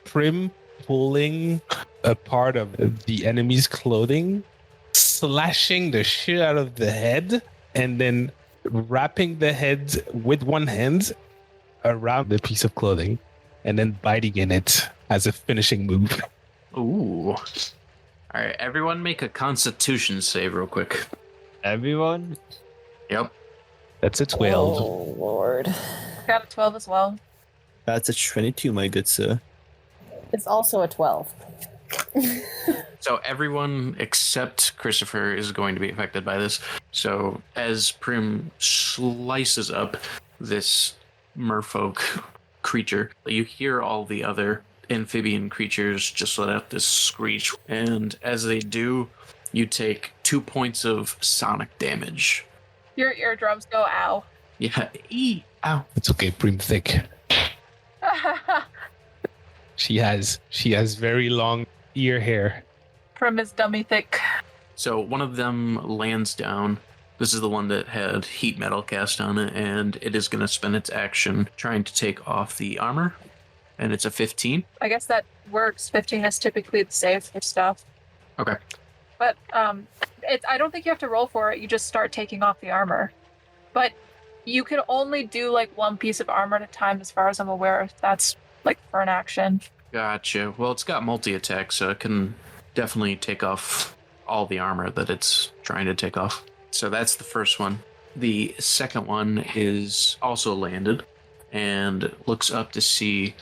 Prim pulling a part of the enemy's clothing, slashing the shit out of the head, and then wrapping the head with one hand around the piece of clothing, and then biting in it as a finishing move. Ooh. All right, everyone make a Constitution save real quick. Everyone? Yep. That's a 12. Oh, Lord. Got a 12 as well. That's a 22, my good sir. It's also a 12. So everyone except Christopher is going to be affected by this. So as Prim slices up this merfolk creature, you hear all the other amphibian creatures just let out this screech. And as they do, you take 2 points of sonic damage. Your eardrums go ow. Yeah. Ow. It's okay, Prim thick. She has very long ear hair. Prim is dummy thick. So one of them lands down. This is the one that had heat metal cast on it, and it is going to spend its action trying to take off the armor. And it's a 15. I guess that works. 15 is typically the save for stuff. Okay. But I don't think you have to roll for it. You just start taking off the armor. But you can only do like one piece of armor at a time, as far as I'm aware. That's like for an action. Gotcha. Well, it's got multi-attack, so it can definitely take off all the armor that it's trying to take off. So that's the first one. The second one is also landed and looks up to see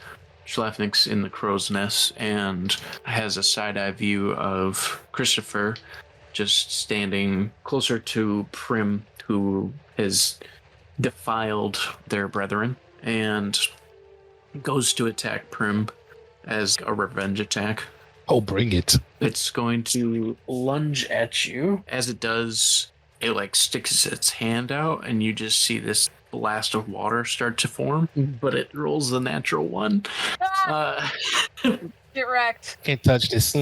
Schalfnix in the crow's nest and has a side-eye view of Christopher just standing closer to Prim, who has defiled their brethren. and goes to attack Prim as a revenge attack. Oh, bring it. It's going to lunge at you. As it does, it like sticks its hand out, and you just see this blast of water start to form, but it rolls a natural one. Get wrecked. Can't touch this.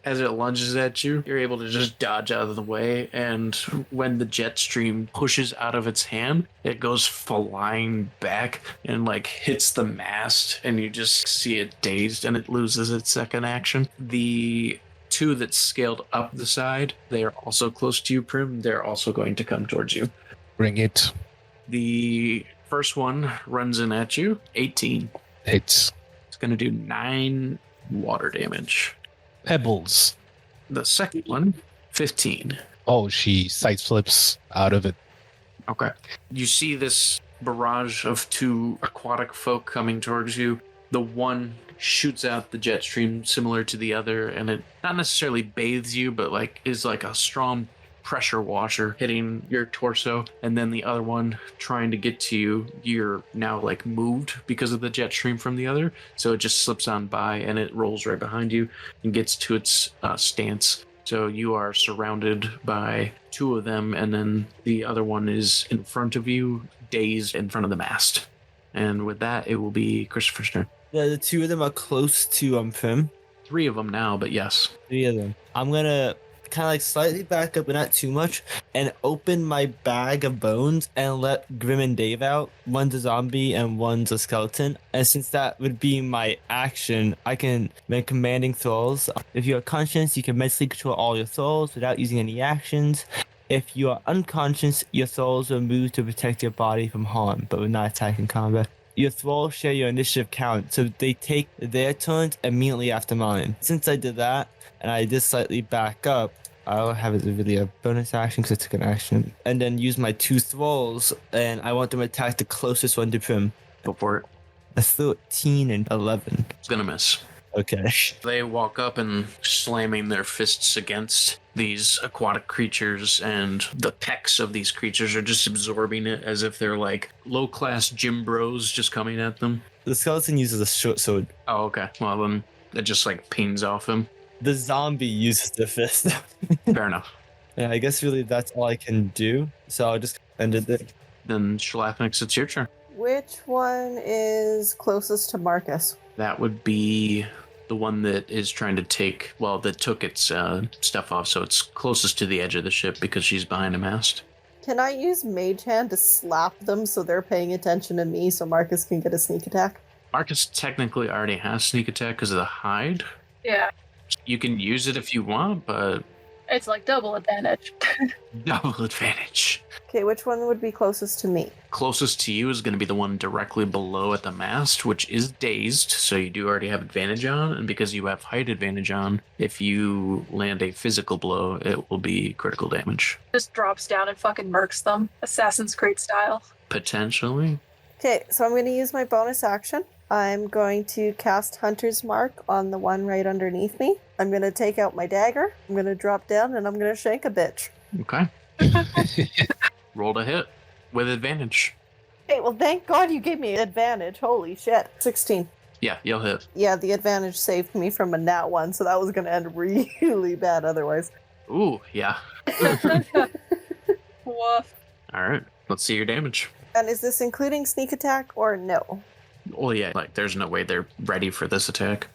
As it lunges at you, you're able to just dodge out of the way, and when the jet stream pushes out of its hand, it goes flying back and like hits the mast, and you just see it dazed, and it loses its second action. The two that scaled up the side, they are also close to you, Prim. They're also going to come towards you. Bring it. The first one runs in at you, 18. It's It's going to do 9 water damage. pebbles. The second one, 15. Oh, she side flips out of it. Okay. You see this barrage of 2 aquatic folk coming towards you. The one shoots out the jet stream similar to the other, and it not necessarily bathes you, but like is like a strong pressure washer hitting your torso. And then the other one trying to get to you, you're now like moved because of the jet stream from the other, so it just slips on by and it rolls right behind you and gets to its stance. So you are surrounded by 2 of them, and then the other one is in front of you, dazed in front of the mast. And with that, it will be Christopher's turn. Yeah, the 2 of them are close to Prim. 3 of them now, but yes. 3 of them. I'm gonna kind of like slightly back up, but not too much, and open my bag of bones and let Grim and Dave out. One's a zombie and one's a skeleton. And since that would be my action, I can make commanding thralls. If you are conscious, you can mentally control all your thralls without using any actions. If you are unconscious, your thralls will move to protect your body from harm, but will not attack in combat. Your thralls share your initiative count, so they take their turns immediately after mine. Since I did that, and I did slightly back up, I'll have it really a bonus action because I took an action. And then use my 2 thralls, and I want them to attack the closest one to Prim. Go for it. A 13 and 11. It's gonna miss. Okay. They walk up and slamming their fists against these aquatic creatures, and the pecs of these creatures are just absorbing it as if they're like low-class gym bros just coming at them. The skeleton uses a short sword. Oh, okay. Well, then it just like pings off him. The zombie uses the fist. Fair enough. Yeah, I guess really that's all I can do. So I'll just end it there. Then Schalfnix, it's your turn. Which one is closest to Marcus? That would be the one that is trying to take, well, that took its stuff off, so it's closest to the edge of the ship because she's behind a mast. Can I use Mage Hand to slap them so they're paying attention to me so Marcus can get a sneak attack? Marcus technically already has sneak attack because of the hide. Yeah, You can use it if you want, but it's like double advantage. double advantage. Okay, which one would be closest to me? Closest to you is going to be the one directly below at the mast, which is dazed, so you do already have advantage on, and because you have height advantage on, if you land a physical blow, it will be critical damage. Just drops down and fucking murks them, Assassin's Creed style. Potentially. Okay, so I'm going to use my bonus action. I'm going to cast Hunter's Mark on the one right underneath me. I'm going to take out my dagger. I'm going to drop down and I'm going to shank a bitch. Okay. Roll to hit with advantage. Hey, well, thank God you gave me advantage. Holy shit. 16. Yeah, you'll hit. Yeah, the advantage saved me from a nat 1, so that was going to end really bad otherwise. Ooh, yeah. Woof. All right, let's see your damage. And is this including sneak attack or no? Oh yeah, like there's no way they're ready for this attack.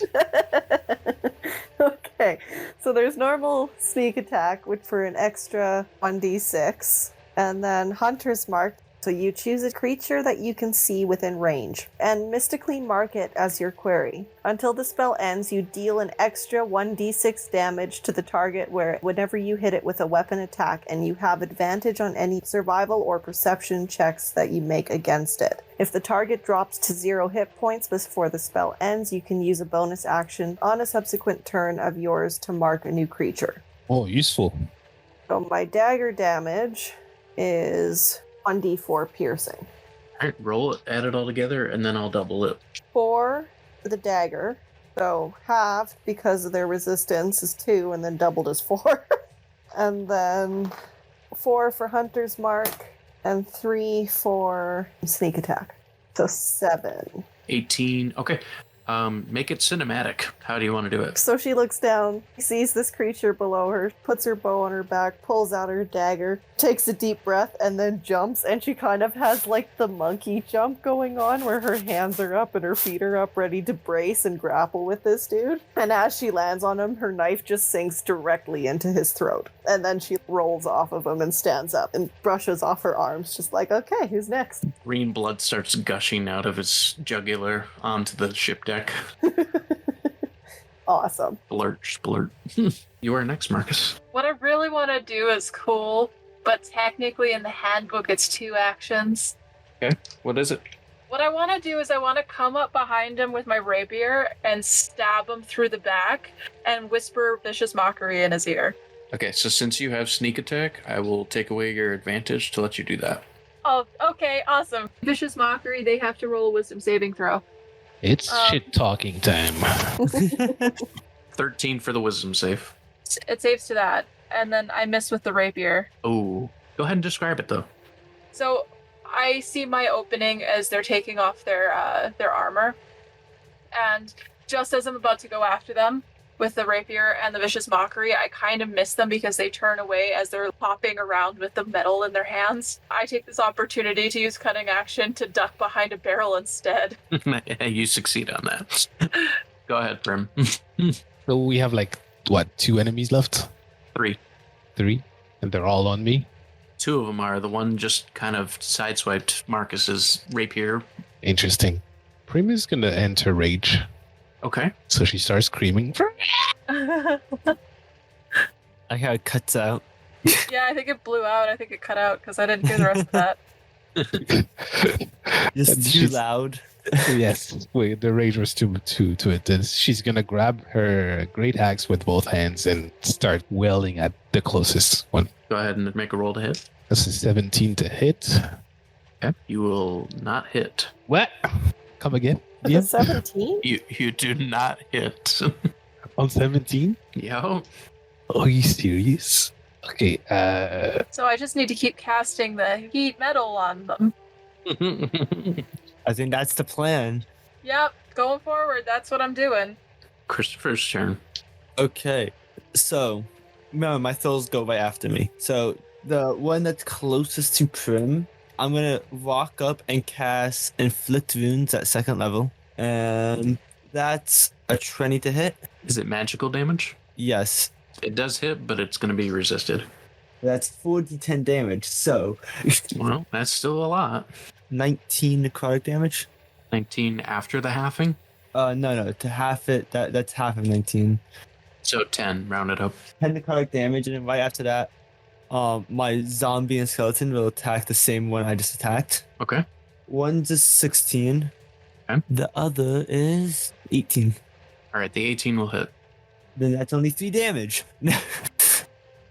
Okay, so there's normal sneak attack, which for an extra 1d6, and then Hunter's Mark. So you choose a creature that you can see within range, and mystically mark it as your query. Until the spell ends, you deal an extra 1d6 damage to the target whenever you hit it with a weapon attack, and you have advantage on any survival or perception checks that you make against it. If the target drops to 0 hit points before the spell ends, you can use a bonus action on a subsequent turn of yours to mark a new creature. Oh, useful. So my dagger damage is 1d4 piercing. All right, roll it, add it all together, and then I'll double it. 4 for the dagger, so halved because of their resistance is 2, and then doubled is 4. And then 4 for Hunter's Mark, and 3 for sneak attack. So 7. 18. Okay. Make it cinematic. How do you want to do it? So she looks down, sees this creature below her, puts her bow on her back, pulls out her dagger, takes a deep breath, and then jumps. And she kind of has like the monkey jump going on where her hands are up and her feet are up, ready to brace and grapple with this dude. And as she lands on him, her knife just sinks directly into his throat. And then she rolls off of him and stands up and brushes off her arms, just like, okay, who's next? Green blood starts gushing out of his jugular onto the ship deck. Awesome. Splurt. You are next, Marcus. What I really want to do is cool, but technically in the handbook it's 2 actions. Okay. What is it? What I want to do is I want to come up behind him with my rapier and stab him through the back and whisper vicious mockery in his ear. Okay, so since you have sneak attack, I will take away your advantage to let you do that. Oh, okay, awesome. Vicious mockery, they have to roll a wisdom saving throw. It's shit talking time. 13 for the wisdom save. It saves to that, and then I miss with the rapier. Oh, go ahead and describe it though. So I see my opening as they're taking off their armor, and just as I'm about to go after them with the rapier and the vicious mockery, I kind of miss them because they turn away as they're hopping around with the metal in their hands. I take this opportunity to use cunning action to duck behind a barrel instead. You succeed on that. Go ahead, Prim. So we have like, what, 2 enemies left? 3. 3? And they're all on me? 2 of them are. The one just kind of sideswiped Marcus's rapier. Interesting. Prim is going to enter rage. Okay. So she starts screaming. I how it cuts out. Yeah, I think it blew out. I think it cut out because I didn't hear the rest of that. Just And too she's- loud. Yes, wait, the rage was too to it. And she's going to grab her great axe with both hands and start wailing at the closest one. Go ahead and make a roll to hit. That's a 17 to hit. Okay. You will not hit. What? Come again? With a 17? You do not hit. On 17? Yo. Are you serious? Okay, So I just need to keep casting the heat metal on them. I think that's the plan. Yep, going forward, that's what I'm doing. Christopher's turn. Okay, so remember my throws go right after me. So the one that's closest to Prim, I'm gonna walk up and cast Inflict Wounds at 2nd level, and that's a 20 to hit. Is it magical damage? Yes, It does hit, but it's going to be resisted. that's 4d10 damage. So Well, that's still a lot. 19 necrotic damage. 19 after the halving? No, to half it, that's half of 19. So 10, rounded up. 10 necrotic damage, and then right after that, my zombie and skeleton will attack the same one I just attacked. Okay. One's a 16. Okay. The other is 18. All right, the 18 will hit. Then that's only 3 damage.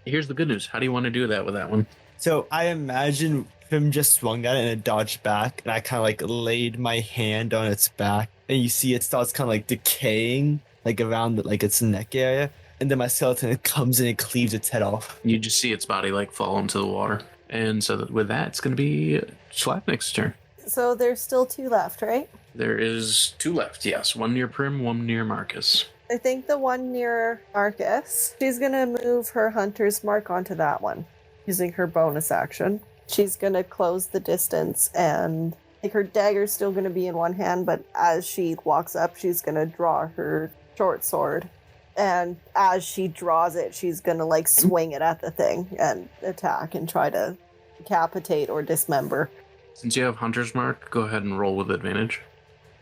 Here's the good news. How do you want to do that with that one? So I imagine him just swung at it and it dodged back, and I kind of like laid my hand on its back, and you see it starts kind of like decaying, like around like its neck area, and then my skeleton comes in and cleaves its head off. You just see its body like fall into the water. And so with that, it's going to be Schalfnix's turn. So there's still 2 left, right? There is 2 left, yes. 1 near Prim, 1 near Marcus. I think the one near Marcus, she's gonna move her hunter's mark onto that one using her bonus action. She's gonna close the distance, and like her dagger's still gonna be in one hand, but as she walks up, she's gonna draw her short sword. And as she draws it, she's gonna like swing it at the thing and attack and try to decapitate or dismember. Since you have Hunter's Mark, go ahead and roll with advantage.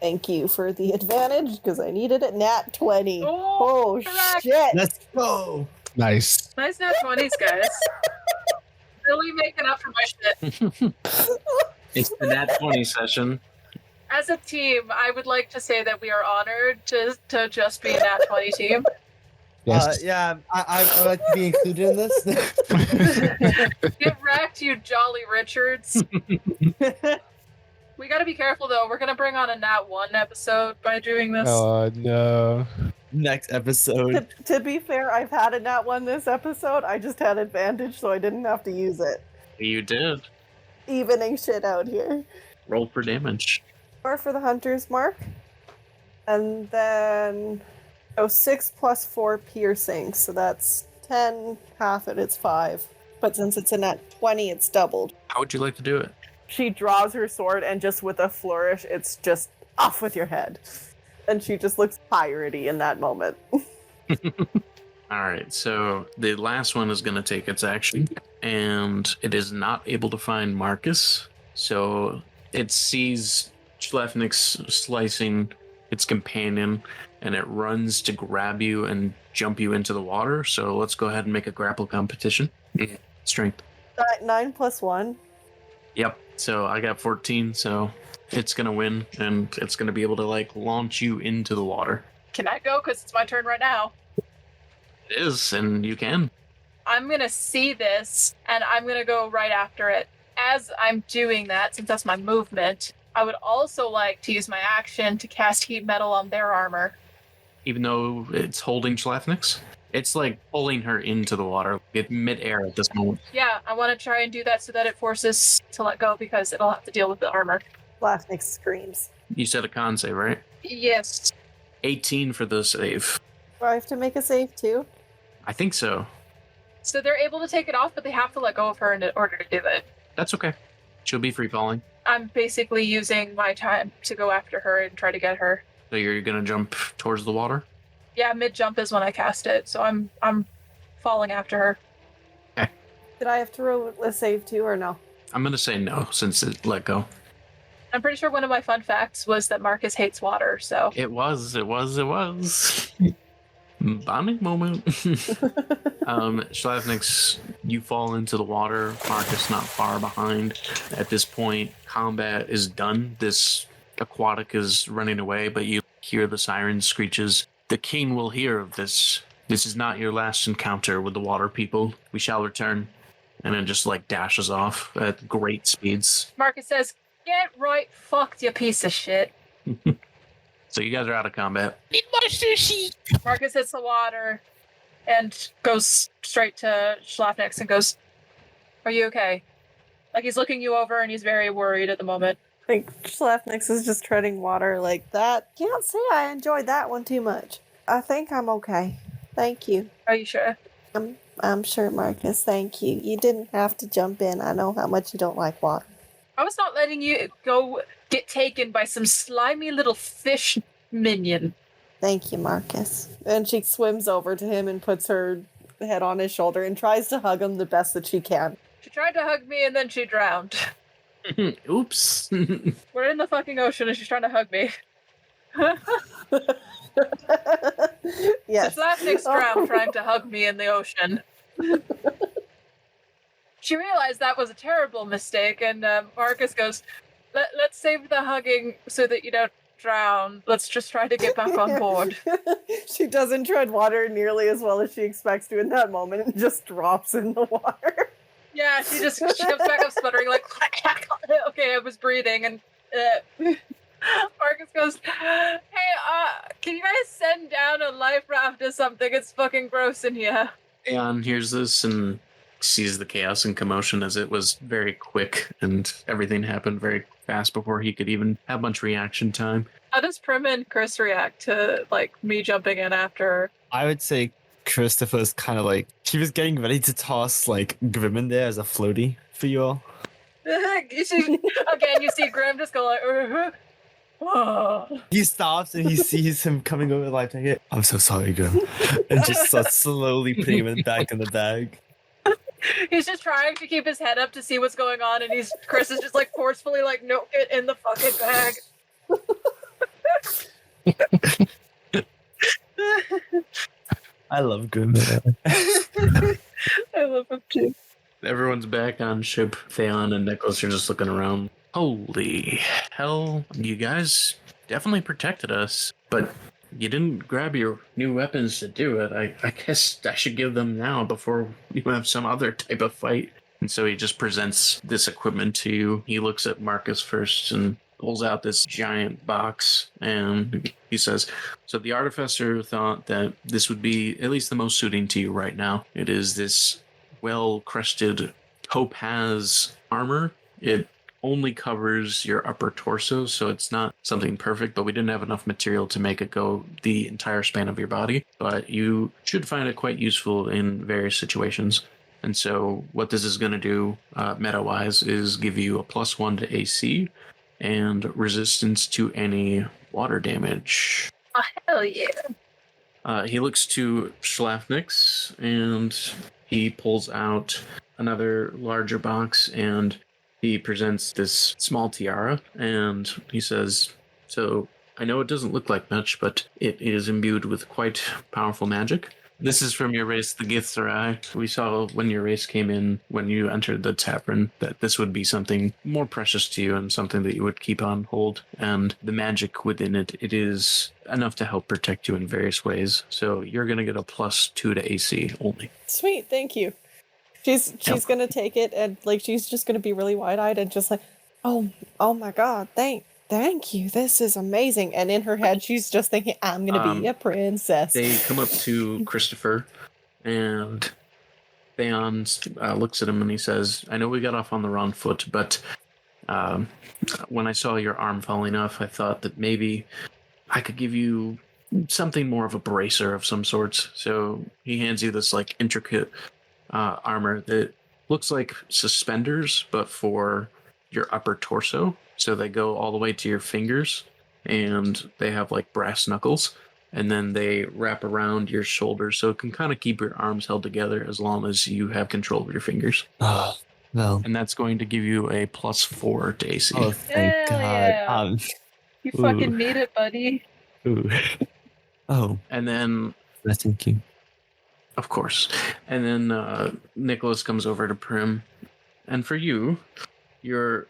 Thank you for the advantage, because I needed it. Nat 20. Oh, Oh, correct. shit. Let's go! Nice. Nice nat 20s, guys. Really making up for my shit. It's the Nat 20 session. As a team, I would like to say that we are honored to just be a nat 20 team. Yes. Yeah, I'd like to be included in this. Get wrecked, you Jolly Richards. We gotta be careful, though. We're gonna bring on a nat 1 episode by doing this. Oh, no. Next episode. To be fair, I've had a nat 1 this episode. I just had advantage, so I didn't have to use it. You did. Evening shit out here. Roll for damage. 4 for the hunter's mark. And then 6 plus 4 piercing. So that's 10, half it, it's 5. But since it's a nat 20, it's doubled. How would you like to do it? She draws her sword and just with a flourish, it's just off with your head. And she just looks piratey in that moment. All right, so the last one is going to take its action, and it is not able to find Marcus. So it sees Schalfnix slicing its companion, and it runs to grab you and jump you into the water. So let's go ahead and make a grapple competition. Strength. 9 plus 1. Yep. So I got 14, so it's going to win, and it's going to be able to, like, launch you into the water. Can I go? Because it's my turn right now. It is, and you can. I'm going to see this, and I'm going to go right after it. As I'm doing that, since that's my movement, I would also like to use my action to cast heat metal on their armor. Even though it's holding Schalfnix, it's like pulling her into the water. It's mid-air at this moment. Yeah, I want to try and do that so that it forces to let go because it'll have to deal with the armor. Schalfnix screams. You said a con save, right? Yes. 18 for the save. Do I have to make a save too? I think so. So they're able to take it off, but they have to let go of her in order to do it. That's okay. She'll be free falling. I'm basically using my time to go after her and try to get her. So you're gonna jump towards the water? Yeah, mid-jump is when I cast it, so I'm falling after her. Did I have to roll a save too or no? I'm gonna say no since it let go. I'm pretty sure one of my fun facts was that Marcus hates water, so... It was. Bonding moment. Schalfnix, you fall into the water. Marcus not far behind. At this point, combat is done. This aquatic is running away, but you hear the siren screeches. The king will hear of this. This is not your last encounter with the water people. We shall return. And then just like dashes off at great speeds. Marcus says, "Get right fucked, you piece of shit." So you guys are out of combat. Need more sushi. Marcus hits the water and goes straight to Schalfnix and goes, "Are you okay?" Like he's looking you over and he's very worried at the moment. I think Schalfnix is just treading water like that. Can't say I enjoyed that one too much. I think I'm okay. Thank you. Are you sure? I'm sure, Marcus. Thank you. You didn't have to jump in. I know how much you don't like water. I was not letting you go get taken by some slimy little fish minion. Thank you, Marcus. And she swims over to him and puts her head on his shoulder and tries to hug him the best that she can. She tried to hug me and then she drowned. Oops. We're in the fucking ocean and she's trying to hug me. Yes. Schalfnix drowned trying to hug me in the ocean. She realized that was a terrible mistake, and Marcus goes, let's save the hugging so that you don't drown. Let's just try to get back on board. She doesn't tread water nearly as well as she expects to in that moment and just drops in the water. Yeah, she comes back up sputtering like, okay, I was breathing, and Marcus goes, "Hey, can you guys send down a life raft or something? It's fucking gross in here." Aeon hears this and sees the chaos and commotion as it was very quick and everything happened very fast before he could even have much reaction time. How does Prim and Chris react to, like, me jumping in after her? I would say Christopher's kind of like, he was getting ready to toss like Grim in there as a floaty for you all. You see Grim just go like, oh. He stops and he sees him coming over the life jacket. "I'm so sorry, Grim," and just starts slowly putting him back in the bag. He's just trying to keep his head up to see what's going on, and Chris is just like forcefully like, "No, get in the fucking bag." I love Grim. I love him too. Everyone's back on ship. Theon and Nicholas are just looking around. Holy hell, you guys definitely protected us, but you didn't grab your new weapons to do it. I guess I should give them now before you have some other type of fight. And so he just presents this equipment to you. He looks at Marcus first and pulls out this giant box, and he says, "So the artificer thought that this would be at least the most suiting to you right now. It is this well-crested topaz armor. It only covers your upper torso, so it's not something perfect, but we didn't have enough material to make it go the entire span of your body. But you should find it quite useful in various situations. And so what this is going to do, meta-wise, is give you a +1 to AC and resistance to any water damage. Oh, hell yeah. He looks to Schalfnix, and he pulls out another larger box, and he presents this small tiara, and he says, so I know it doesn't look like much, but it is imbued with quite powerful magic. This is from your race, the Githzerai. We saw when your race came in, when you entered the tavern, that this would be something more precious to you and something that you would keep on hold. And the magic within it, it is enough to help protect you in various ways. So you're going to get a +2 to AC only. Sweet, thank you. She's gonna take it and like she's just gonna be really wide-eyed and just like, oh my god, thank you, this is amazing. And in her head she's just thinking, I'm gonna be a princess. They come up to Christopher, and Theon looks at him and he says, I know we got off on the wrong foot, but when I saw your arm falling off, I thought that maybe I could give you something more of a bracer of some sorts. So he hands you this like intricate armor that looks like suspenders, but for your upper torso. So they go all the way to your fingers, and they have like brass knuckles, and then they wrap around your shoulders, so it can kind of keep your arms held together as long as you have control of your fingers. Oh, well. And that's going to give you a +4 to AC. Oh, thank Hell God. yeah. You fucking need it, buddy. Ooh. Oh, And then, thank you. of course, and then Nicholas comes over to Prim, and for you, your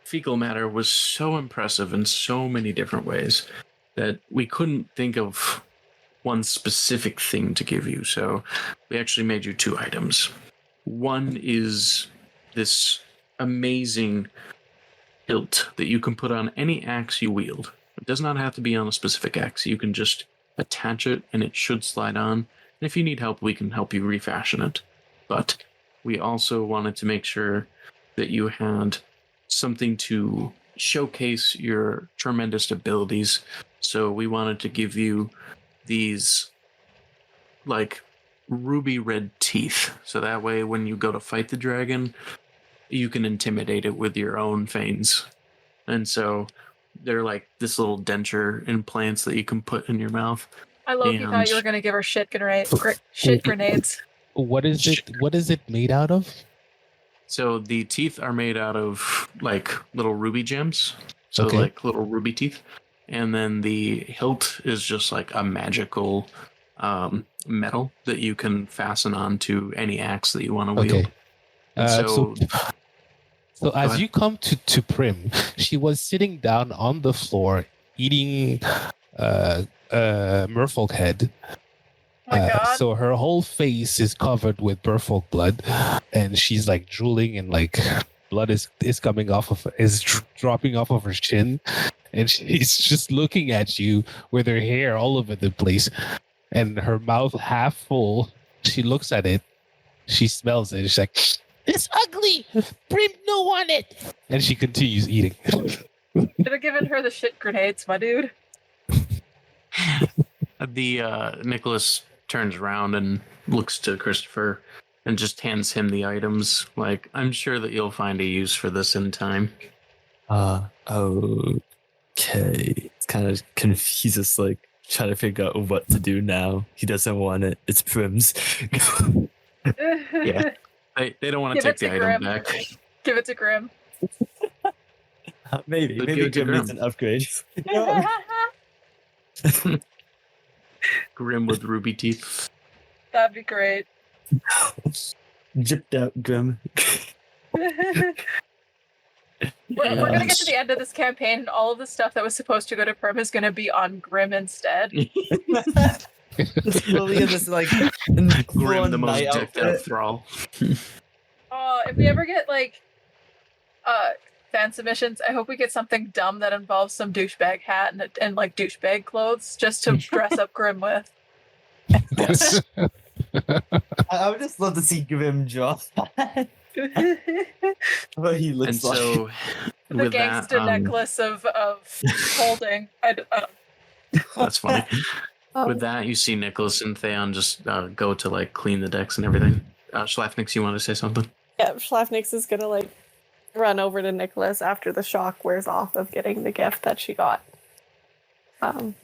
fecal matter was so impressive in so many different ways that we couldn't think of one specific thing to give you. So we actually made you 2 items. One is this amazing hilt that you can put on any axe you wield. It does not have to be on a specific axe. You can just attach it and it should slide on. And if you need help, we can help you refashion it. But we also wanted to make sure that you had something to showcase your tremendous abilities. So we wanted to give you these like ruby red teeth. So that way when you go to fight the dragon, you can intimidate it with your own feigns. And so they're like this little denture implants that you can put in your mouth. I low-key thought you were going to give her shit grenades. What is it? What is it made out of? So the teeth are made out of like little ruby gems. So Okay. like little ruby teeth. And then the hilt is just like a magical metal that you can fasten onto any axe that you want to wield. Okay. And So as ahead. you come to Prim, she was sitting down on the floor eating merfolk head. Oh my god. So her whole face is covered with merfolk blood, and she's like drooling, and like blood is coming off of dropping off of her chin, and she's just looking at you with her hair all over the place, and her mouth half full. She looks at it, she smells it, she's like, It's ugly. Prim no want it. and she continues eating. Should have given her the shit grenades, my dude. The Nicholas turns around and looks to Christopher and just hands him the items. Like, I'm sure that you'll find a use for this in time. Okay. It's kind of he's just like trying to figure out what to do now. He doesn't want it. It's Prim's. Yeah. They don't want to Give take it the to item Grim. back. Give it to Grim. Maybe But give Grim it to needs Grim. an upgrade. Grim with ruby teeth. That'd be great. Dripped out Grim. We're gonna get to the end of this campaign, and all of the stuff that was supposed to go to Prim is gonna be on Grim instead. Slowly in this like Grim, the most night decked out outfit. thrall. If we ever get like fan submissions, I hope we get something dumb that involves some douchebag hat and like douchebag clothes just to dress up Grim with. Yes. I would just love to see Grim draw that. What he And looks like. so, The with gangster that, necklace of holding. that's funny. Um, With that, you see Nicholas and Theon just go to like clean the decks and everything. Schlafnix, you want to say something? Yeah, Schalfnix is gonna like run over to Nicholas after the shock wears off of getting the gift that she got. And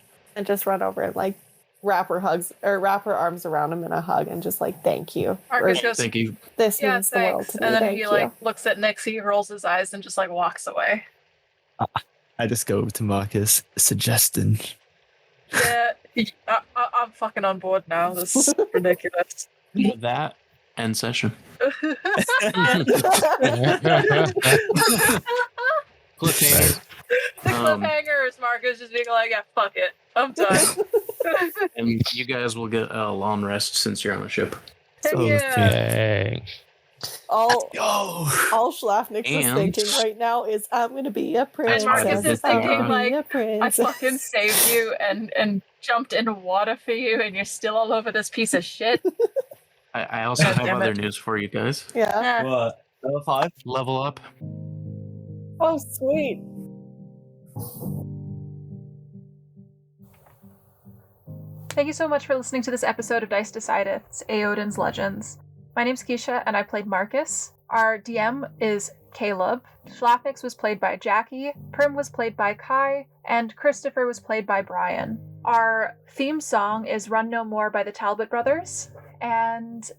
just run over and like wrap her arms around him in a hug and just like thank you. Marcus Or, goes, Thank you. this yeah, means the world thanks. to me. And then Thank he you. like looks at Nix, he rolls his eyes and just like walks away. I just go over to Marcus, suggesting. Yeah, I'm fucking on board now. This is ridiculous. With that, end session. Cliffhanger. The cliffhanger is Marcus just being like, yeah, fuck it. I'm done. And you guys will get a long rest since you're on a ship. Yeah. Dang. all Yo! Schalfnix is And- thinking right now is I'm gonna be a princess. Marcus is I'm thinking, gonna be like, a I princess. fucking saved you and jumped into water for you, and you're still all over this piece of shit. I also God have damn other it. news for you guys. Yeah. What? Level 5? Level up. Oh, sweet. Thank you so much for listening to this episode of Dice Decideth's Eowodan's Legends. My name's Keisha, and I played Marcus. Our DM is Caleb. Schalfnix was played by Jackie. Prim was played by Kai, and Christopher was played by Brian. Our theme song is Run No More by the Talbot Brothers. And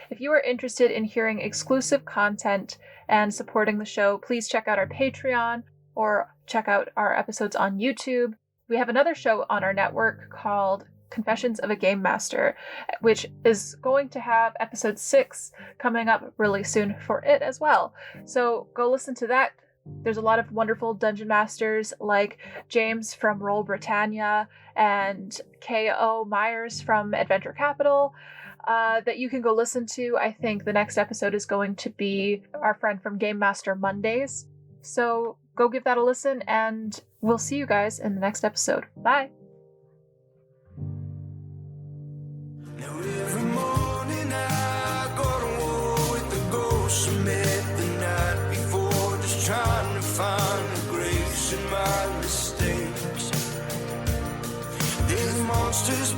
if you are interested in hearing exclusive content and supporting the show, please check out our Patreon or check out our episodes on YouTube. We have another show on our network called Confessions of a Game Master, which is going to have episode 6 coming up really soon for it as well. So go listen to that. There's a lot of wonderful dungeon masters like James from Roll Britannia and K.O. Myers from Adventure Capital that you can go listen to. I think the next episode is going to be our friend from Game Master Mondays. So go give that a listen, and we'll see you guys in the next episode. Bye! Now every morning I go to war with the ghosts I met the night before, just trying to find the grace in my mistakes. There's monsters